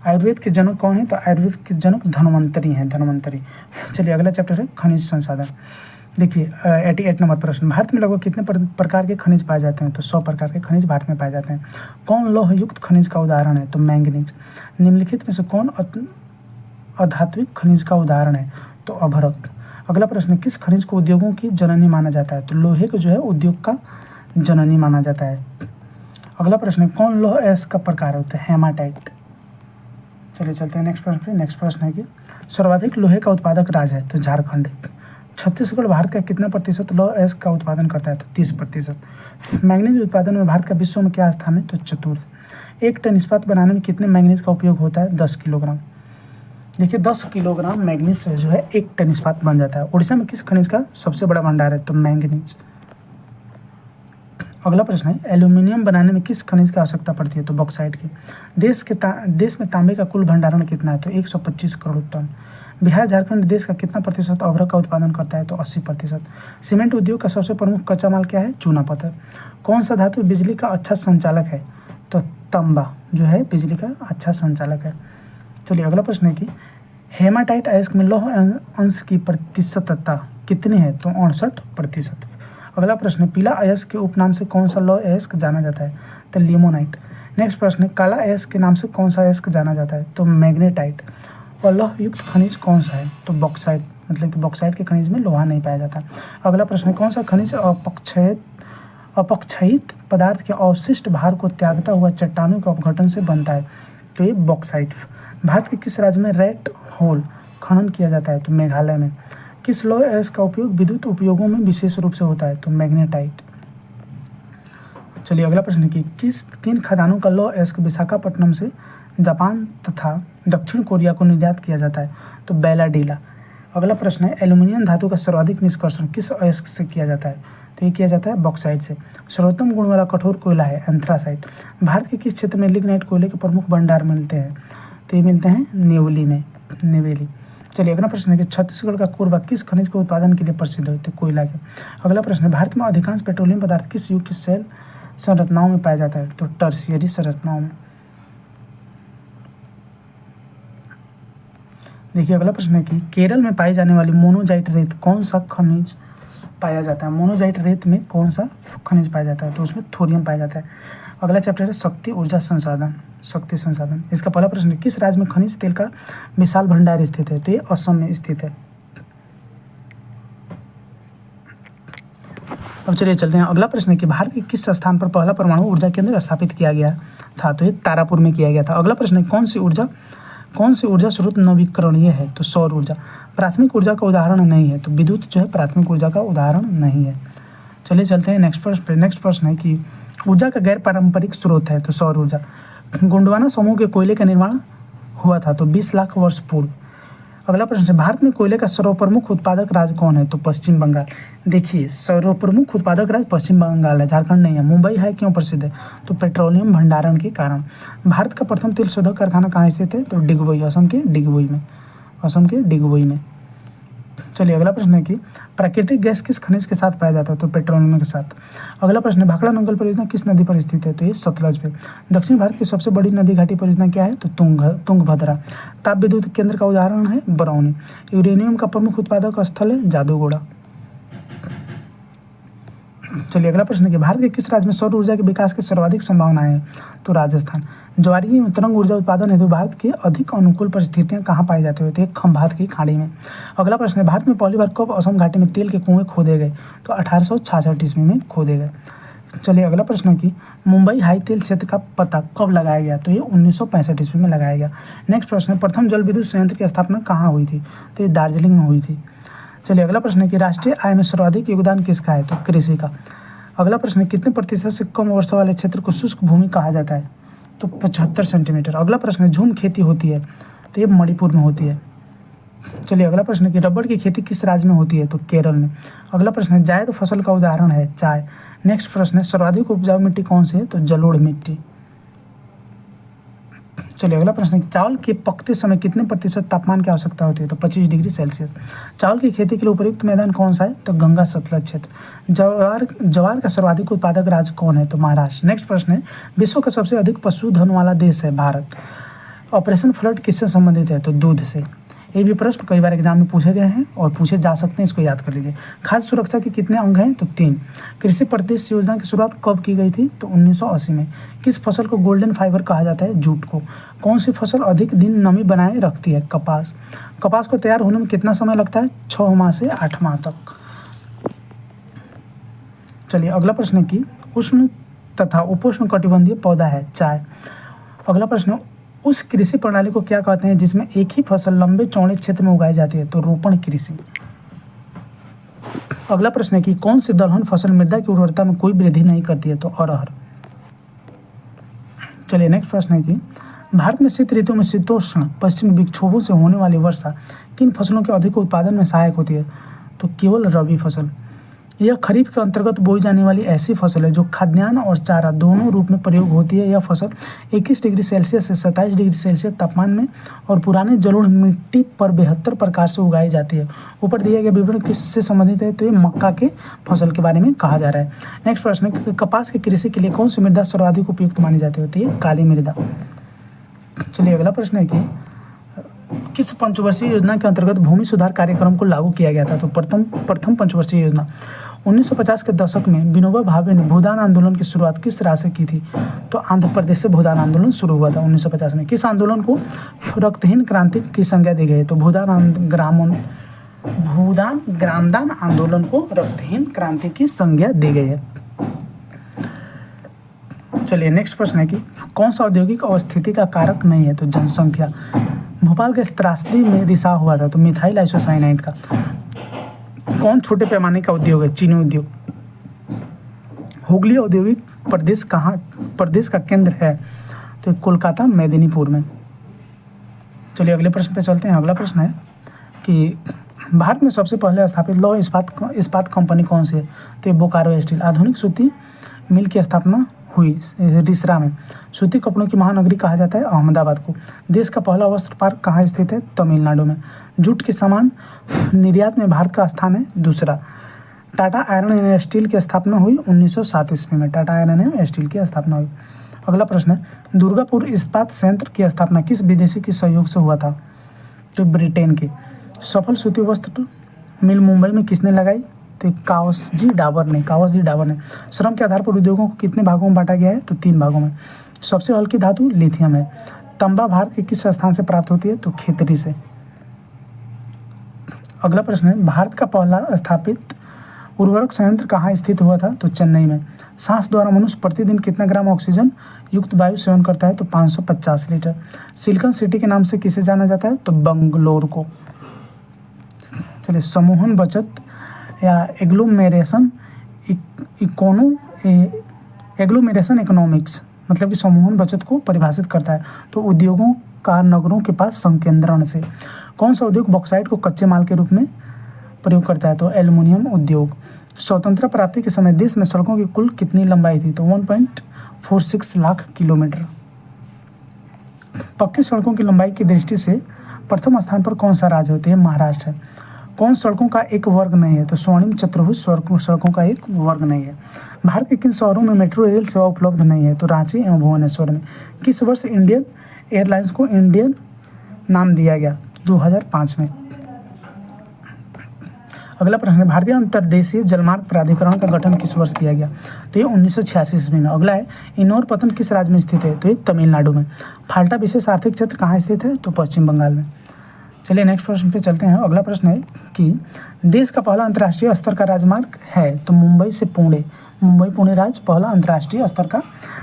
आयुर्वेद के जनक कौन है? तो आयुर्वेद के जनक धन्वंतरी हैं, धन्वंतरी। चलिए अगला चैप्टर है खनिज संसाधन। देखिए 88 नंबर प्रश्न, भारत में लगभग कितने प्रकार के खनिज पाए जाते हैं? तो 100 प्रकार के खनिज भारत में पाए जाते हैं। कौन लौह युक्त खनिज का उदाहरण है? तो मैंगनीज। निम्नलिखित में से कौन अधात्विक खनिज का उदाहरण है? तो अभ्रक। अगला प्रश्न, किस खनिज को उद्योगों की जननी माना जाता है? तो लोहे को जो है उद्योग का जननी माना जाता है। अगला प्रश्न, कौन लौह अयस्क का प्रकार होता है? हेमाटाइट। चलिए चलते हैं नेक्स्ट प्रश्न पे। नेक्स्ट प्रश्न है कि सर्वाधिक लोहे का उत्पादक राज्य है? तो झारखंड। छत्तीसगढ़ भारत का कितना प्रतिशत लौह अयस्क का उत्पादन करता है? तो 30%। मैंगनीज उत्पादन में भारत का विश्व में क्या स्थान है? तो चतुर्थ। 1 टन इस्पात बनाने में कितने मैंगनीज का उपयोग होता है? 10 किलोग्राम। देखिए 10 किलोग्राम मैंगनीज से जो है 1 टन इस्पात बन जाता है। उड़ीसा में किस खनिज का सबसे बड़ा भंडार है? तो मैंगनीज। अगला प्रश्न है, एल्यूमिनियम बनाने में किस खनिज की आवश्यकता पड़ती है? तो बॉक्साइट की। देश में तांबे का कुल भंडारण कितना है? तो 125 करोड़ टन। बिहार झारखंड देश का कितना प्रतिशत अभ्रक का उत्पादन करता है? तो 80%। सीमेंट उद्योग का सबसे प्रमुख कच्चा माल क्या है? चूना पत्थर। कौन सा धातु बिजली का अच्छा संचालक है? तो तांबा जो है बिजली का अच्छा संचालक है। चलिए अगला प्रश्न है कि हेमाटाइट अयस्क में लौह अंश की प्रतिशतता कितनी है? तो 68%। अगला प्रश्न, पीला अयस्क के उपनाम से कौन सा लौह अयस्क जाना जाता है? तो लिमोनाइट। नेक्स्ट प्रश्न, काला अयस्क के नाम से कौन सा अयस्क जाना जाता है? तो मैग्नेटाइट। और लौह युक्त खनिज कौन सा है? तो बॉक्साइट। मतलब कि बॉक्साइट के खनिज में लोहा नहीं पाया जाता। अगला प्रश्न, कौन सा खनिज अपक्षयित पदार्थ के अवशिष्ट भार को त्यागता हुआ चट्टानों के अपघटन से बनता है? तो ये बॉक्साइट। भारत के किस राज्य में रेड होल खनन किया जाता है? तो मेघालय में। किस लौह अयस्क का उपयोग विद्युत उपयोगों में विशेष रूप से होता है? तो मैग्नेटाइट। चलिए अगला प्रश्न है कि किन खदानों का लौह अयस्क विशाखापट्टनम से जापान तथा दक्षिण कोरिया को निर्यात किया जाता है? तो बेलाडीला। अगला प्रश्न है, एल्यूमिनियम धातु का सर्वाधिक निष्कर्षण किस अयस्क से किया जाता है? तो ये किया जाता है बॉक्साइट से। सर्वोत्तम गुण वाला कठोर कोयला है एंथ्रासाइट। भारत के किस क्षेत्र में लिग्नाइट कोयले के प्रमुख भंडार मिलते हैं? तो ये मिलते हैं नेवेली। चलिए अगला प्रश्न है कि छत्तीसगढ़ का कोरबा किस खनिज के उत्पादन के लिए प्रसिद्ध है? तो कोयला के। अगला प्रश्न है, भारत में अधिकांश पेट्रोलियम पदार्थ किस युग की सेल संरचनाओं में पाया जाता है? तो टर्शियरी संरचनाओं में। देखिए अगला प्रश्न है कि केरल में पाई जाने वाली मोनोजाइट रेत कौन सा खनिज पाया जाता है? मोनोजाइट रेत में कौन सा खनिज पाया जाता है? तो उसमें थोरियम पाया जाता है। अगला चैप्टर है शक्ति ऊर्जा संसाधन, शक्ति संसाधन। इसका पहला प्रश्न है, किस राज्य में खनिज तेल का विशाल भंडार स्थित है? तो ये असम में स्थित है। अब चलिए चलते हैं। अगला प्रश्न है कि भारत के किस स्थान पर पहला परमाणु ऊर्जा केंद्र स्थापित किया गया था? तो ये तारापुर में किया गया था। अगला प्रश्न है, कौन सी ऊर्जा स्रोत नवीकरणीय है? तो सौर ऊर्जा। प्राथमिक ऊर्जा का उदाहरण नहीं है, तो विद्युत जो है प्राथमिक ऊर्जा का उदाहरण नहीं है। चलिए चलते हैं नेक्स्ट प्रश्न पे। नेक्स्ट प्रश्न है कि ऊर्जा का गैर पारंपरिक स्रोत है? तो सौर ऊर्जा। गोंडवाना समूह के कोयले का निर्माण हुआ था? तो 20 लाख वर्ष पूर्व। अगला प्रश्न है, भारत में कोयले का सर्वप्रमुख उत्पादक राज्य कौन है? तो पश्चिम बंगाल। देखिए, सर्वप्रमुख उत्पादक राज्य पश्चिम बंगाल है, झारखंड नहीं है। मुंबई है, क्यों प्रसिद्ध है? तो पेट्रोलियम भंडारण के कारण। भारत का प्रथम तेल शोधक कारखाना कहाँ स्थित है? तो डिगबोई, असम के डिगबोई में, असम के डिगबोई में। चलिए अगला प्रश्न है कि प्राकृतिक गैस किस खनिज के साथ पाया जाता है? तो पेट्रोलियम के साथ। अगला प्रश्न है, भाखड़ा नंगल परियोजना किस नदी पर स्थित है? तो ये सतलज पे। दक्षिण भारत की सबसे बड़ी नदी घाटी परियोजना क्या है? तो तुंगभद्रा। ताप विद्युत केंद्र का उदाहरण है बरौनी। यूरेनियम का प्रमुख उत्पादक स्थल है जादूगोड़ा। चलिए अगला प्रश्न है कि भारत के किस राज्य में सौर ऊर्जा के विकास की सर्वाधिक संभावनाएं हैं? तो राजस्थान। ज्वारीय तरंग ऊर्जा उत्पादन हेतु भारत की अधिक अनुकूल परिस्थितियां कहाँ पाई जाती होती है? खंभात की खाड़ी में। अगला प्रश्न है, भारत में पहली बार कब असम घाटी में तेल के कुएं खोदे गए? तो 1866 ईस्वी में खोदे गए। चलिए अगला प्रश्न है कि मुंबई हाई तेल क्षेत्र का पता कब लगाया गया? तो ये 1965 ईस्वी में लगाया गया। नेक्स्ट प्रश्न है, प्रथम जल विद्युत संयंत्र की स्थापना कहाँ हुई थी? तो ये दार्जिलिंग में हुई थी। चलिए अगला प्रश्न है कि राष्ट्रीय आय में सर्वाधिक योगदान किसका है? तो कृषि का। अगला प्रश्न है, कितने प्रतिशत से कम वर्षा वाले क्षेत्र को शुष्क भूमि कहा जाता है? तो 75 सेंटीमीटर। अगला प्रश्न है, झूम खेती होती है? तो ये मणिपुर में होती है। चलिए अगला प्रश्न है कि रबड़ की खेती किस राज्य में होती है? तो केरल में। अगला प्रश्न है, जायद फसल का उदाहरण है चाय। नेक्स्ट प्रश्न है, सर्वाधिक उपजाऊ मिट्टी कौन सी है? तो जलोढ़ मिट्टी। चलिए अगला प्रश्न है, चावल के पकते समय कितने प्रतिशत तापमान की आवश्यकता होती है? तो 25 डिग्री सेल्सियस। चावल की खेती के लिए उपयुक्त मैदान कौन सा है? तो गंगा सतलज क्षेत्र। ज्वार का सर्वाधिक उत्पादक राज्य कौन है? तो महाराष्ट्र। नेक्स्ट प्रश्न है, विश्व का सबसे अधिक पशुधन वाला देश है भारत। ऑपरेशन फ्लड किससे संबंधित है? तो दूध से। ये भी प्रश्न कई बार एग्जाम में पूछे गए हैं और पूछे जा सकते हैं, इसको याद कर लीजिए। खाद्य सुरक्षा के कितने अंग हैं? तो 3। कृषि प्रदेश योजना की शुरुआत कब की गई थी? तो 1980 में। किस फसल को गोल्डन फाइबर कहा जाता है? जूट को। कौन सी फसल अधिक दिन नमी बनाए रखती है? कपास। कपास को तैयार होने में कितना समय लगता है? 6 माह से 8 माह तक। चलिए अगला प्रश्न है कि उष्ण तथा उपोष्ण कटिबंधीय पौधा है चाय। अगला प्रश्न, उस कृषि प्रणाली को क्या कहते हैं जिसमें एक ही फसल लंबे चौड़े क्षेत्र में उगाई जाती है? तो रोपण कृषि। अगला प्रश्न है कि कौन सी दलहन फसल मृदा की उर्वरता में कोई वृद्धि नहीं करती है? तो अरहर। चलिए नेक्स्ट प्रश्न है कि भारत में शीत ऋतु में शीतोष्ण पश्चिमी विक्षोभों से होने वाली वर्षा किन फसलों के अधिक उत्पादन में सहायक होती है? तो केवल रबी फसल। यह खरीफ के अंतर्गत बोई जाने वाली ऐसी फसल है जो खाद्यान्न और चारा दोनों रूप में प्रयोग होती है। यह फसल 21 डिग्री सेल्सियस से 27 डिग्री सेल्सियस तापमान में और पुराने जलोढ़ मिट्टी पर 72 प्रकार से उगाई जाती है। ऊपर दिया गया विवरण किससे संबंधित है? तो ये मक्का के फसल के बारे में कहा जा रहा है। नेक्स्ट प्रश्न है, कपास की कृषि के लिए कौन सी मृदा सर्वाधिक उपयुक्त मानी जाती है? तो ये काली मृदा। चलिए अगला प्रश्न है कि किस पंचवर्षीय योजना के अंतर्गत भूमि सुधार कार्यक्रम को लागू किया गया था? तो प्रथम पंचवर्षीय योजना। 1950 के दशक में विनोबा भावे ने भूदान आंदोलन की शुरुआत किस राज्य से की थी? तो आंध्र प्रदेश से भूदान आंदोलन शुरू हुआ था 1950 में। किस आंदोलन को रक्तहीन क्रांति की संज्ञा दी गई है? तो भूदान ग्रामदान आंदोलन को रक्तहीन क्रांति की संज्ञा दी गई है। चलिए नेक्स्ट प्रश्न है कि कौन सा औद्योगिक अवस्थिति का कारक नहीं है? तो जनसंख्या। भोपाल के त्रासदी में रिसाव हुआ था? तो मिथाइल आइसोसाइनाइड का। कौन छोटे पैमाने का उद्योग है? चीनी उद्योग। हुगली औद्योगिक प्रदेश का केंद्र है? तो कोलकाता मेदिनीपुर में। चलिए अगले प्रश्न पे चलते हैं। अगला प्रश्न है कि भारत में सबसे पहले स्थापित लौह इस्पात कंपनी कौन सी है? तो बोकारो स्टील। आधुनिक सूती मिल की स्थापना हुई रिसरा में। सूती कपड़ों की महानगरी कहा जाता है अहमदाबाद को। देश का पहला वस्त्र पार्क कहाँ स्थित है? तमिलनाडु में। जूट के सामान निर्यात में भारत का स्थान है दूसरा। टाटा आयरन एंड स्टील की स्थापना हुई 1907 ईस्वी में। टाटा आयरन एंड स्टील की स्थापना हुई। अगला प्रश्न है, दुर्गापुर इस्पात संयंत्र की स्थापना किस विदेशी के सहयोग से हुआ था? तो ब्रिटेन के। सफल सूती वस्त्र मिल मुंबई में किसने लगाई? तो कावसजी डाबर ने। श्रम के आधार पर उद्योगों को कितने भागों में बांटा गया है? तो 3 भागों में। सबसे हल्की धातु लिथियम है। तांबा भारत के किस स्थान से प्राप्त होती है? तो खेतरी से। अगला प्रश्न है, भारत का पहला स्थापित उर्वरक संयंत्र कहाँ स्थित हुआ था? तो चेन्नई में। सांस द्वारा मनुष्य प्रतिदिन कितना ग्राम ऑक्सीजन युक्त वायु सेवन करता है? तो 550 लीटर। सिलिकॉन सिटी के नाम से किसे जाना जाता है? तो बंगलोर को। चलिए, समूहन बचत या एग्लोमेरेशन इकोनॉमिक्स मतलब कि समूहन बचत को परिभाषित करता है। तो उद्योगों का नगरों के पास संकेंद्रण से। कौन सा उद्योग बॉक्साइट को कच्चे माल के रूप में प्रयोग करता है? तो एल्युमिनियम उद्योग। स्वतंत्रता प्राप्ति के समय देश में सड़कों की कुल कितनी लंबाई थी? तो 1.46 लाख किलोमीटर। पक्की सड़कों की लंबाई की दृष्टि से प्रथम स्थान पर कौन सा राज्य होती है? महाराष्ट्र है। कौन सड़कों का एक वर्ग नहीं है? तो स्वर्णिम चतुर्भुज सड़कों का एक वर्ग नहीं है। भारत के किन शहरों में मेट्रो रेल सेवा उपलब्ध नहीं है? तो रांची एवं भुवनेश्वर में। किस वर्ष इंडियन एयरलाइंस को इंडियन नाम दिया गया? 2005 में। अगला प्रश्न है, भारतीय अंतर्देशीय जलमार्ग प्राधिकरण का गठन किस वर्ष किया गया? तो ये 1986 ईस्वी में। अगला है, इनोर-पतन किस राज्य में स्थित है? तो ये तमिलनाडु में। फाल्टा विशेष आर्थिक क्षेत्र कहाँ स्थित है? तो पश्चिम बंगाल में। चलिए नेक्स्ट प्रश्न पे चलते हैं। अगला प्रश्न है कि देश का पहला अंतर्राष्ट्रीय स्तर का राजमार्ग है? तो मुंबई से पुणे, मुंबई पुणे राज्य पहला अंतर्राष्ट्रीय स्तर का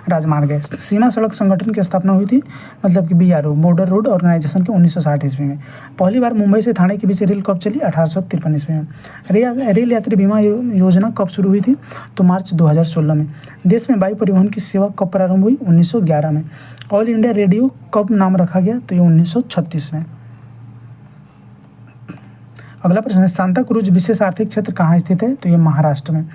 राजमार्ग है। सीमा सड़क संगठन की स्थापना हुई थी, मतलब कि BRO, बॉर्डर रोड ऑर्गेनाइजेशन के 1960 ईस्वी में। पहली बार मुंबई से ठाणे के बीच रेल कब चली? 1853 ईस्वी में। रेल यात्री बीमा योजना कब शुरू हुई थी? तो मार्च 2016 में। देश में वायु परिवहन की सेवा कब प्रारंभ हुई? 1911 में। ऑल इंडिया रेडियो कब नाम रखा गया? तो ये 1936 में। अगला प्रश्न है, सांता क्रूज विशेष आर्थिक क्षेत्र कहाँ स्थित है? तो ये महाराष्ट्र में।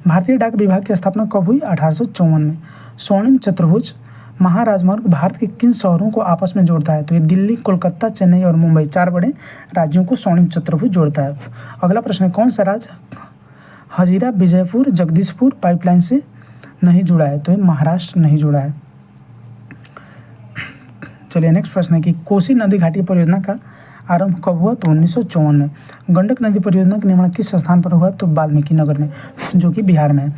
भारतीय डाक विभाग की स्थापना कब हुई? 1854 में। स्वर्णिम चतुर्भुज महाराजमार्ग भारत के किन शहरों को आपस में जोड़ता है? तो ये दिल्ली, कोलकाता, चेन्नई और मुंबई, 4 बड़े राज्यों को स्वर्णिम चतुर्भुज जोड़ता है। अगला प्रश्न है, कौन सा राज्य हजीरा विजयपुर जगदीशपुर पाइपलाइन से नहीं जुड़ा है? तो ये महाराष्ट्र नहीं जुड़ा है। चलिए नेक्स्ट प्रश्न है कि कोसी नदी घाटी परियोजना का आरंभ कब हुआ? तो 1954 में। गंडक नदी परियोजना का निर्माण किस स्थान पर हुआ? तो वाल्मीकि नगर में, जो कि बिहार में है,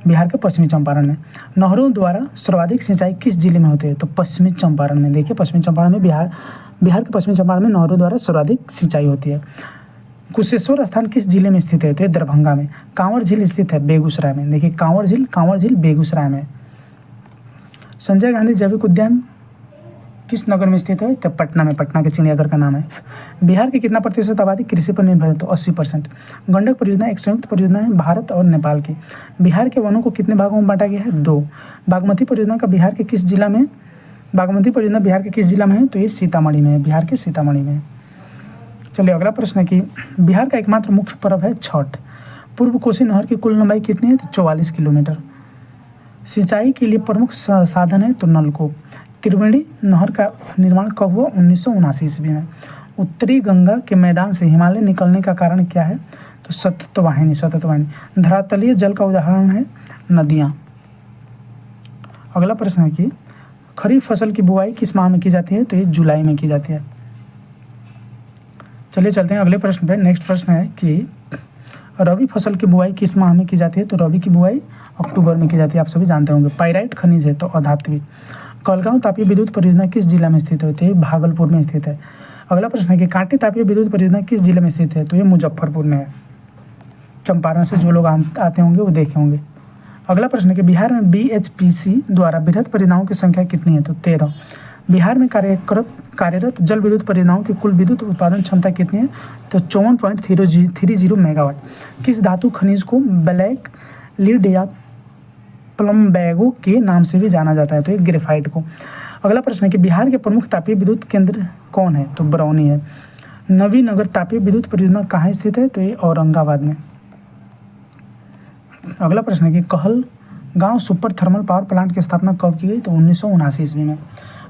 बिहार के पश्चिमी चंपारण में। नहरों द्वारा सर्वाधिक सिंचाई किस जिले में होती है? तो पश्चिमी चंपारण में। देखिए पश्चिमी चंपारण में, बिहार के पश्चिमी चंपारण में नहरों द्वारा सर्वाधिक सिंचाई होती है। कुशेश्वर स्थान किस जिले में स्थित है? तो ये दरभंगा में। कांवर झील स्थित है बेगूसराय में। देखिए कांवर झील बेगूसराय में। संजय गांधी जैविक उद्यान किस नगर में स्थित है? तो पटना में, पटना के चिड़ियाघर का नाम है। बिहार की कितना प्रतिशत आबादी कृषि पर निर्भर है? तो 80%। गंडक परियोजना एक संयुक्त परियोजना है भारत और नेपाल की। बिहार के वनों को कितने भागों में बांटा गया है? 2। बागमती परियोजना बिहार के किस जिला में है? तो ये सीतामढ़ी में है, बिहार के सीतामढ़ी में है। चलिए अगला प्रश्न है कि बिहार का एकमात्र मुख्य पर्व है छठ। पूर्व कोसी नहर की कुल लंबाई कितनी है? तो 44 किलोमीटर। सिंचाई के लिए प्रमुख साधन है तो नलकूप। त्रिवेणी नहर का निर्माण कब हुआ? 1979 ईस्वी में। उत्तरी गंगा के मैदान से हिमालय निकलने का कारण क्या है? तो सतत वाहिनी। धरातलीय जल का उदाहरण है नदियाँ। अगला प्रश्न है कि खरीफ फसल की बुआई किस माह में की जाती है? तो ये जुलाई में की जाती है। चलिए चलते हैं अगले प्रश्न पे। नेक्स्ट प्रश्न है कि रबी फसल की बुआई किस माह में की जाती है? तो रबी की बुआई अक्टूबर में की जाती है, आप सभी जानते होंगे। पाइराइट खनिज है तो अधात्विक। कलगांव तापीय विद्युत परियोजना किस जिला में स्थित होती है? भागलपुर में स्थित है। अगला प्रश्न है कि कांटी तापीय विद्युत परियोजना किस जिले में स्थित है? तो ये मुजफ्फरपुर में है। चंपारण से जो लोग आते होंगे वो देखे होंगे। अगला प्रश्न है कि बिहार में BHPC द्वारा वृहद परियोजनाओं की संख्या कितनी है? तो 13। बिहार में कार्यरत जल विद्युत परियोजनाओं की कुल विद्युत उत्पादन क्षमता कितनी है? तो 54.30 मेगावाट। किस धातु खनिज को ब्लैक लीड या प्लम्बैगो के नाम से भी जाना जाता है? तो ये ग्रेफाइट को। अगला प्रश्न है कि बिहार के प्रमुख तापीय विद्युत केंद्र कौन है? तो बरौनी है। नवीनगर तापीय विद्युत परियोजना कहाँ स्थित है? तो ये औरंगाबाद में। अगला प्रश्न है कि Kahalgaon super thermal power plant की स्थापना कब की गई? तो 1979 ईस्वी में।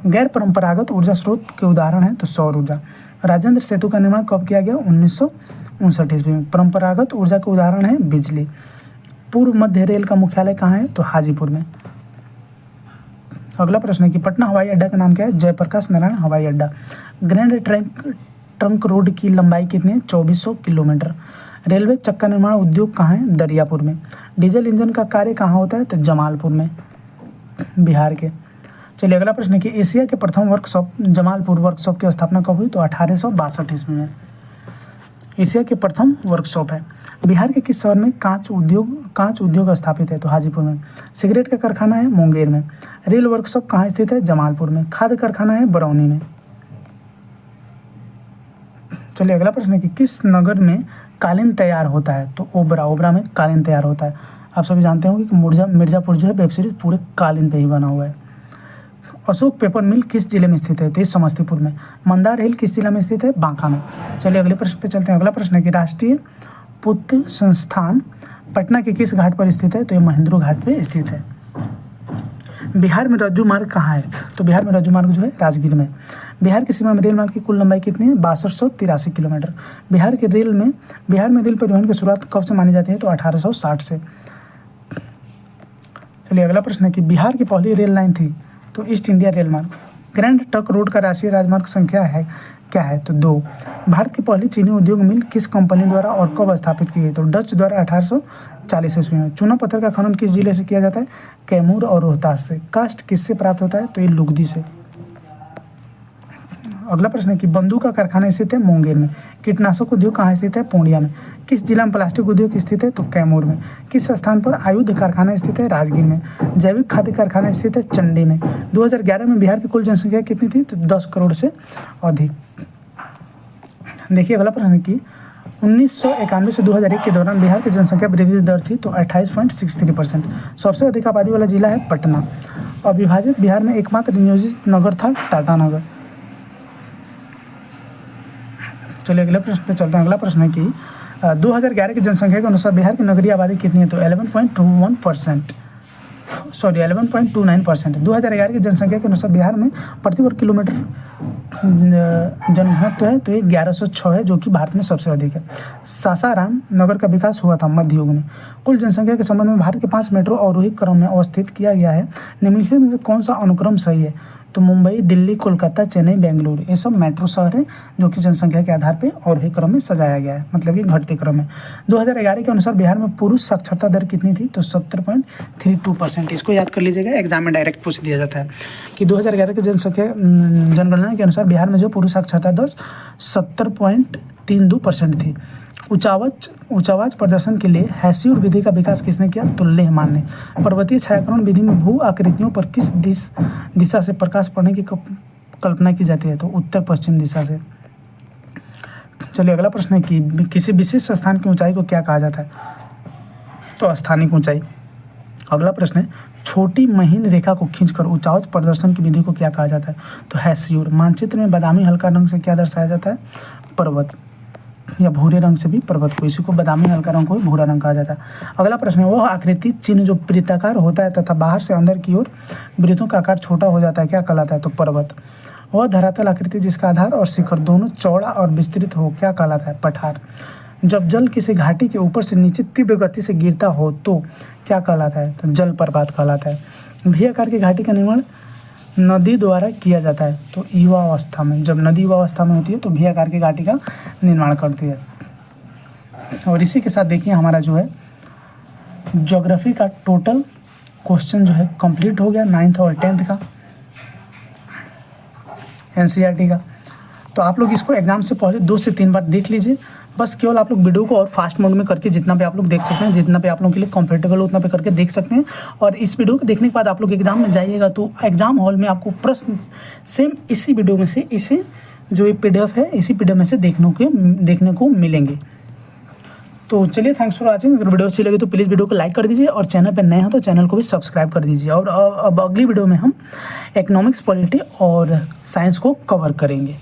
गैर परंपरागत ऊर्जा स्रोत के उदाहरण है तो सौर ऊर्जा। राजेंद्र सेतु का निर्माण कब किया गया? 1959 ईस्वी में। परंपरागत ऊर्जा के उदाहरण है बिजली। पूर्व मध्य रेल का मुख्यालय कहाँ है? तो हाजीपुर में। अगला प्रश्न है कि पटना हवाई अड्डा का नाम क्या है? जयप्रकाश नारायण हवाई अड्डा। ग्रैंड ट्रंक रोड की लंबाई कितनी है? 2400 किलोमीटर। रेलवे चक्का निर्माण उद्योग कहाँ है? दरियापुर में। डीजल इंजन का कार्य कहाँ होता है? तो जमालपुर में, बिहार के। चलिए अगला प्रश्न है कि एशिया के प्रथम वर्कशॉप जमालपुर वर्कशॉप की स्थापना कब हुई? तो 1862 ईस्वी में। एशिया के प्रथम वर्कशॉप है। बिहार के किस शहर में कांच उद्योग स्थापित है? तो हाजीपुर में। सिगरेट का कारखाना है मुंगेर में। रेल वर्कशॉप कहाँ स्थित है? जमालपुर में। खाद्य कारखाना है बरौनी में। चलिए अगला प्रश्न है कि किस नगर में कालीन तैयार होता है? तो ओबरा में कालीन तैयार होता है। आप सभी जानते होंगे कि मिर्जापुर जो है वेब सीरीज पूरे कालीन पे ही बना हुआ है। अशोक पेपर मिल किस जिले में स्थित है? तो ये समस्तीपुर में। मंदार हिल किस जिला में स्थित है? बांका में। चलिए अगले प्रश्न पे चलते हैं। अगला प्रश्न है कि राष्ट्रीय पुत्र संस्थान पटना के किस घाट पर स्थित है? तो ये महेंद्रो घाट पे स्थित है। बिहार में रज्जू मार्ग कहाँ है? तो बिहार में रज्जू मार्ग जो है राजगीर में। बिहार की सीमा में रेल मार्ग की कुल लंबाई कितनी है? 6283 किलोमीटर। बिहार में रेल परिवहन की शुरुआत कब से मानी जाती है? तो 1860 से। चलिए अगला प्रश्न है कि बिहार की पहली रेल लाइन थी? तो ईस्ट इंडिया रेल मार्ग। ग्रैंड ट्रंक रोड का राष्ट्रीय राजमार्ग संख्या है क्या है? तो 2। भारत की पहली चीनी उद्योग मिल किस कंपनी द्वारा और कब स्थापित की गई? तो डच द्वारा 1840 ईस्वी में। चूना पत्थर का खनन किस जिले से किया जाता है? कैमूर और रोहतास से। कास्ट किससे प्राप्त होता है? तो ये लुगदी से। अगला प्रश्न है कि बंदूक का कारखाना स्थित है मुंगेर में। कीटनाशक उद्योग कहाँ स्थित है? पूर्णिया में। किस जिला में प्लास्टिक उद्योग स्थित है? तो कैमूर में। किस स्थान पर आयुध कारखाना स्थित है? राजगीर में। जैविक खाद्य कारखाना स्थित है चंडी में। 2011 में बिहार की कुल जनसंख्या कितनी थी? तो 10 करोड़ से अधिक। देखिए अगला प्रश्न है कि 1991 से 2001 के दौरान बिहार की जनसंख्या वृद्धि दर थी तो 28.63%। सबसे अधिक आबादी वाला जिला है पटना। अविभाजित बिहार में एकमात्र नियोजित नगर था टाटानगर। चलिए अगले प्रश्न पे चलते हैं। अगला प्रश्न है कि 2011 की जनसंख्या के अनुसार बिहार की नगरीय आबादी कितनी है? तो 11.29%। 2011 की जनसंख्या के अनुसार बिहार में प्रति वर्ग किलोमीटर जनघनत्व है तो ये 1106 है, जो कि भारत में सबसे अधिक है। सासाराम नगर का विकास हुआ था मध्य युग में। कुल जनसंख्या के संबंध में भारत के 5 मेट्रो आरोही क्रम में अवस्थित किया गया है। निम्नलिखित में से कौन सा अनुक्रम सही है? तो मुंबई, दिल्ली, कोलकाता, चेन्नई, बेंगलुरु, ये सब मेट्रो शहर है जो कि जनसंख्या के आधार पर आरोही क्रम में सजाया गया है, मतलब कि घटते क्रम में। 2011 के अनुसार बिहार में पुरुष साक्षरता दर कितनी थी? तो 70.32%। इसको याद कर लीजिएगा, एग्जाम में डायरेक्ट पूछ दिया जाता है कि 2011 की जनगणना के अनुसार बिहार में जो पुरुष साक्षरता दर 70.32% थी। उच्चावाच प्रदर्शन के लिए हैस्यूर विधि का विकास किसने किया? तो लेहमान ने। पर्वतीय छायाकरण विधि में भू आकृतियों पर किस दिशा से प्रकाश पड़ने की कल्पना की जाती है? तो उत्तर पश्चिम दिशा से। चलिए अगला प्रश्न है कि किसी विशेष स्थान की ऊंचाई को क्या कहा जाता है? तो स्थानिक ऊंचाई। अगला प्रश्न है छोटी महीन रेखा को खींचकर उच्चावच प्रदर्शन की विधि को क्या कहा जाता है? तो हैस्यूर। मानचित्र में बादामी हल्का रंग से क्या दर्शाया जाता है? पर्वत, या भूरे रंग से भी पर्वत को, इसी को बादामी हल्का रंग को भी भूरा रंग कहा जाता है। अगला प्रश्न है वह आकृति चिन्ह जो वृत्ताकार होता है तथा बाहर से अंदर की ओर वृत्तों का आकार छोटा हो जाता है क्या कहलाता है? तो पर्वत। वह धरातल आकृति जिसका आधार और शिखर दोनों चौड़ा और विस्तृत हो क्या कहलाता है? पठार। जब जल किसी घाटी के ऊपर से नीचे तीव्र गति से गिरता हो तो क्या कहलाता है? तो जल प्रपात कहलाता है। वी आकार की घाटी का निर्माण नदी द्वारा किया जाता है तो युवा अवस्था में। जब नदी युवा अवस्था में होती है तो वी आकार की घाटी का निर्माण करती है। और इसी के साथ देखिए हमारा जो है ज्योग्राफी का टोटल क्वेश्चन जो है कंप्लीट हो गया 9th और 10th का एनसीईआरटी का। तो आप लोग इसको एग्जाम से पहले 2 से 3 बार देख लीजिए। बस केवल आप लोग वीडियो को और फास्ट मोड में करके जितना पे आप लोग देख सकते हैं, जितना पे आप लोगों के लिए कंफर्टेबल हो उतना पे करके देख सकते हैं। और इस वीडियो को देखने के बाद आप लोग एग्जाम में जाइएगा तो एग्जाम हॉल में आपको प्रश्न सेम इसी वीडियो में से, इसे जो ये PDF है इसी PDF में से देखने को मिलेंगे। तो चलिए थैंक्स फॉर वॉचिंग। अगर वीडियो अच्छी लगी तो प्लीज़ वीडियो को लाइक कर दीजिए और चैनल पर नए हो तो चैनल को भी सब्सक्राइब कर दीजिए। और अब अगली वीडियो में हम इकोनॉमिक्स, पॉलिटी और साइंस को कवर करेंगे।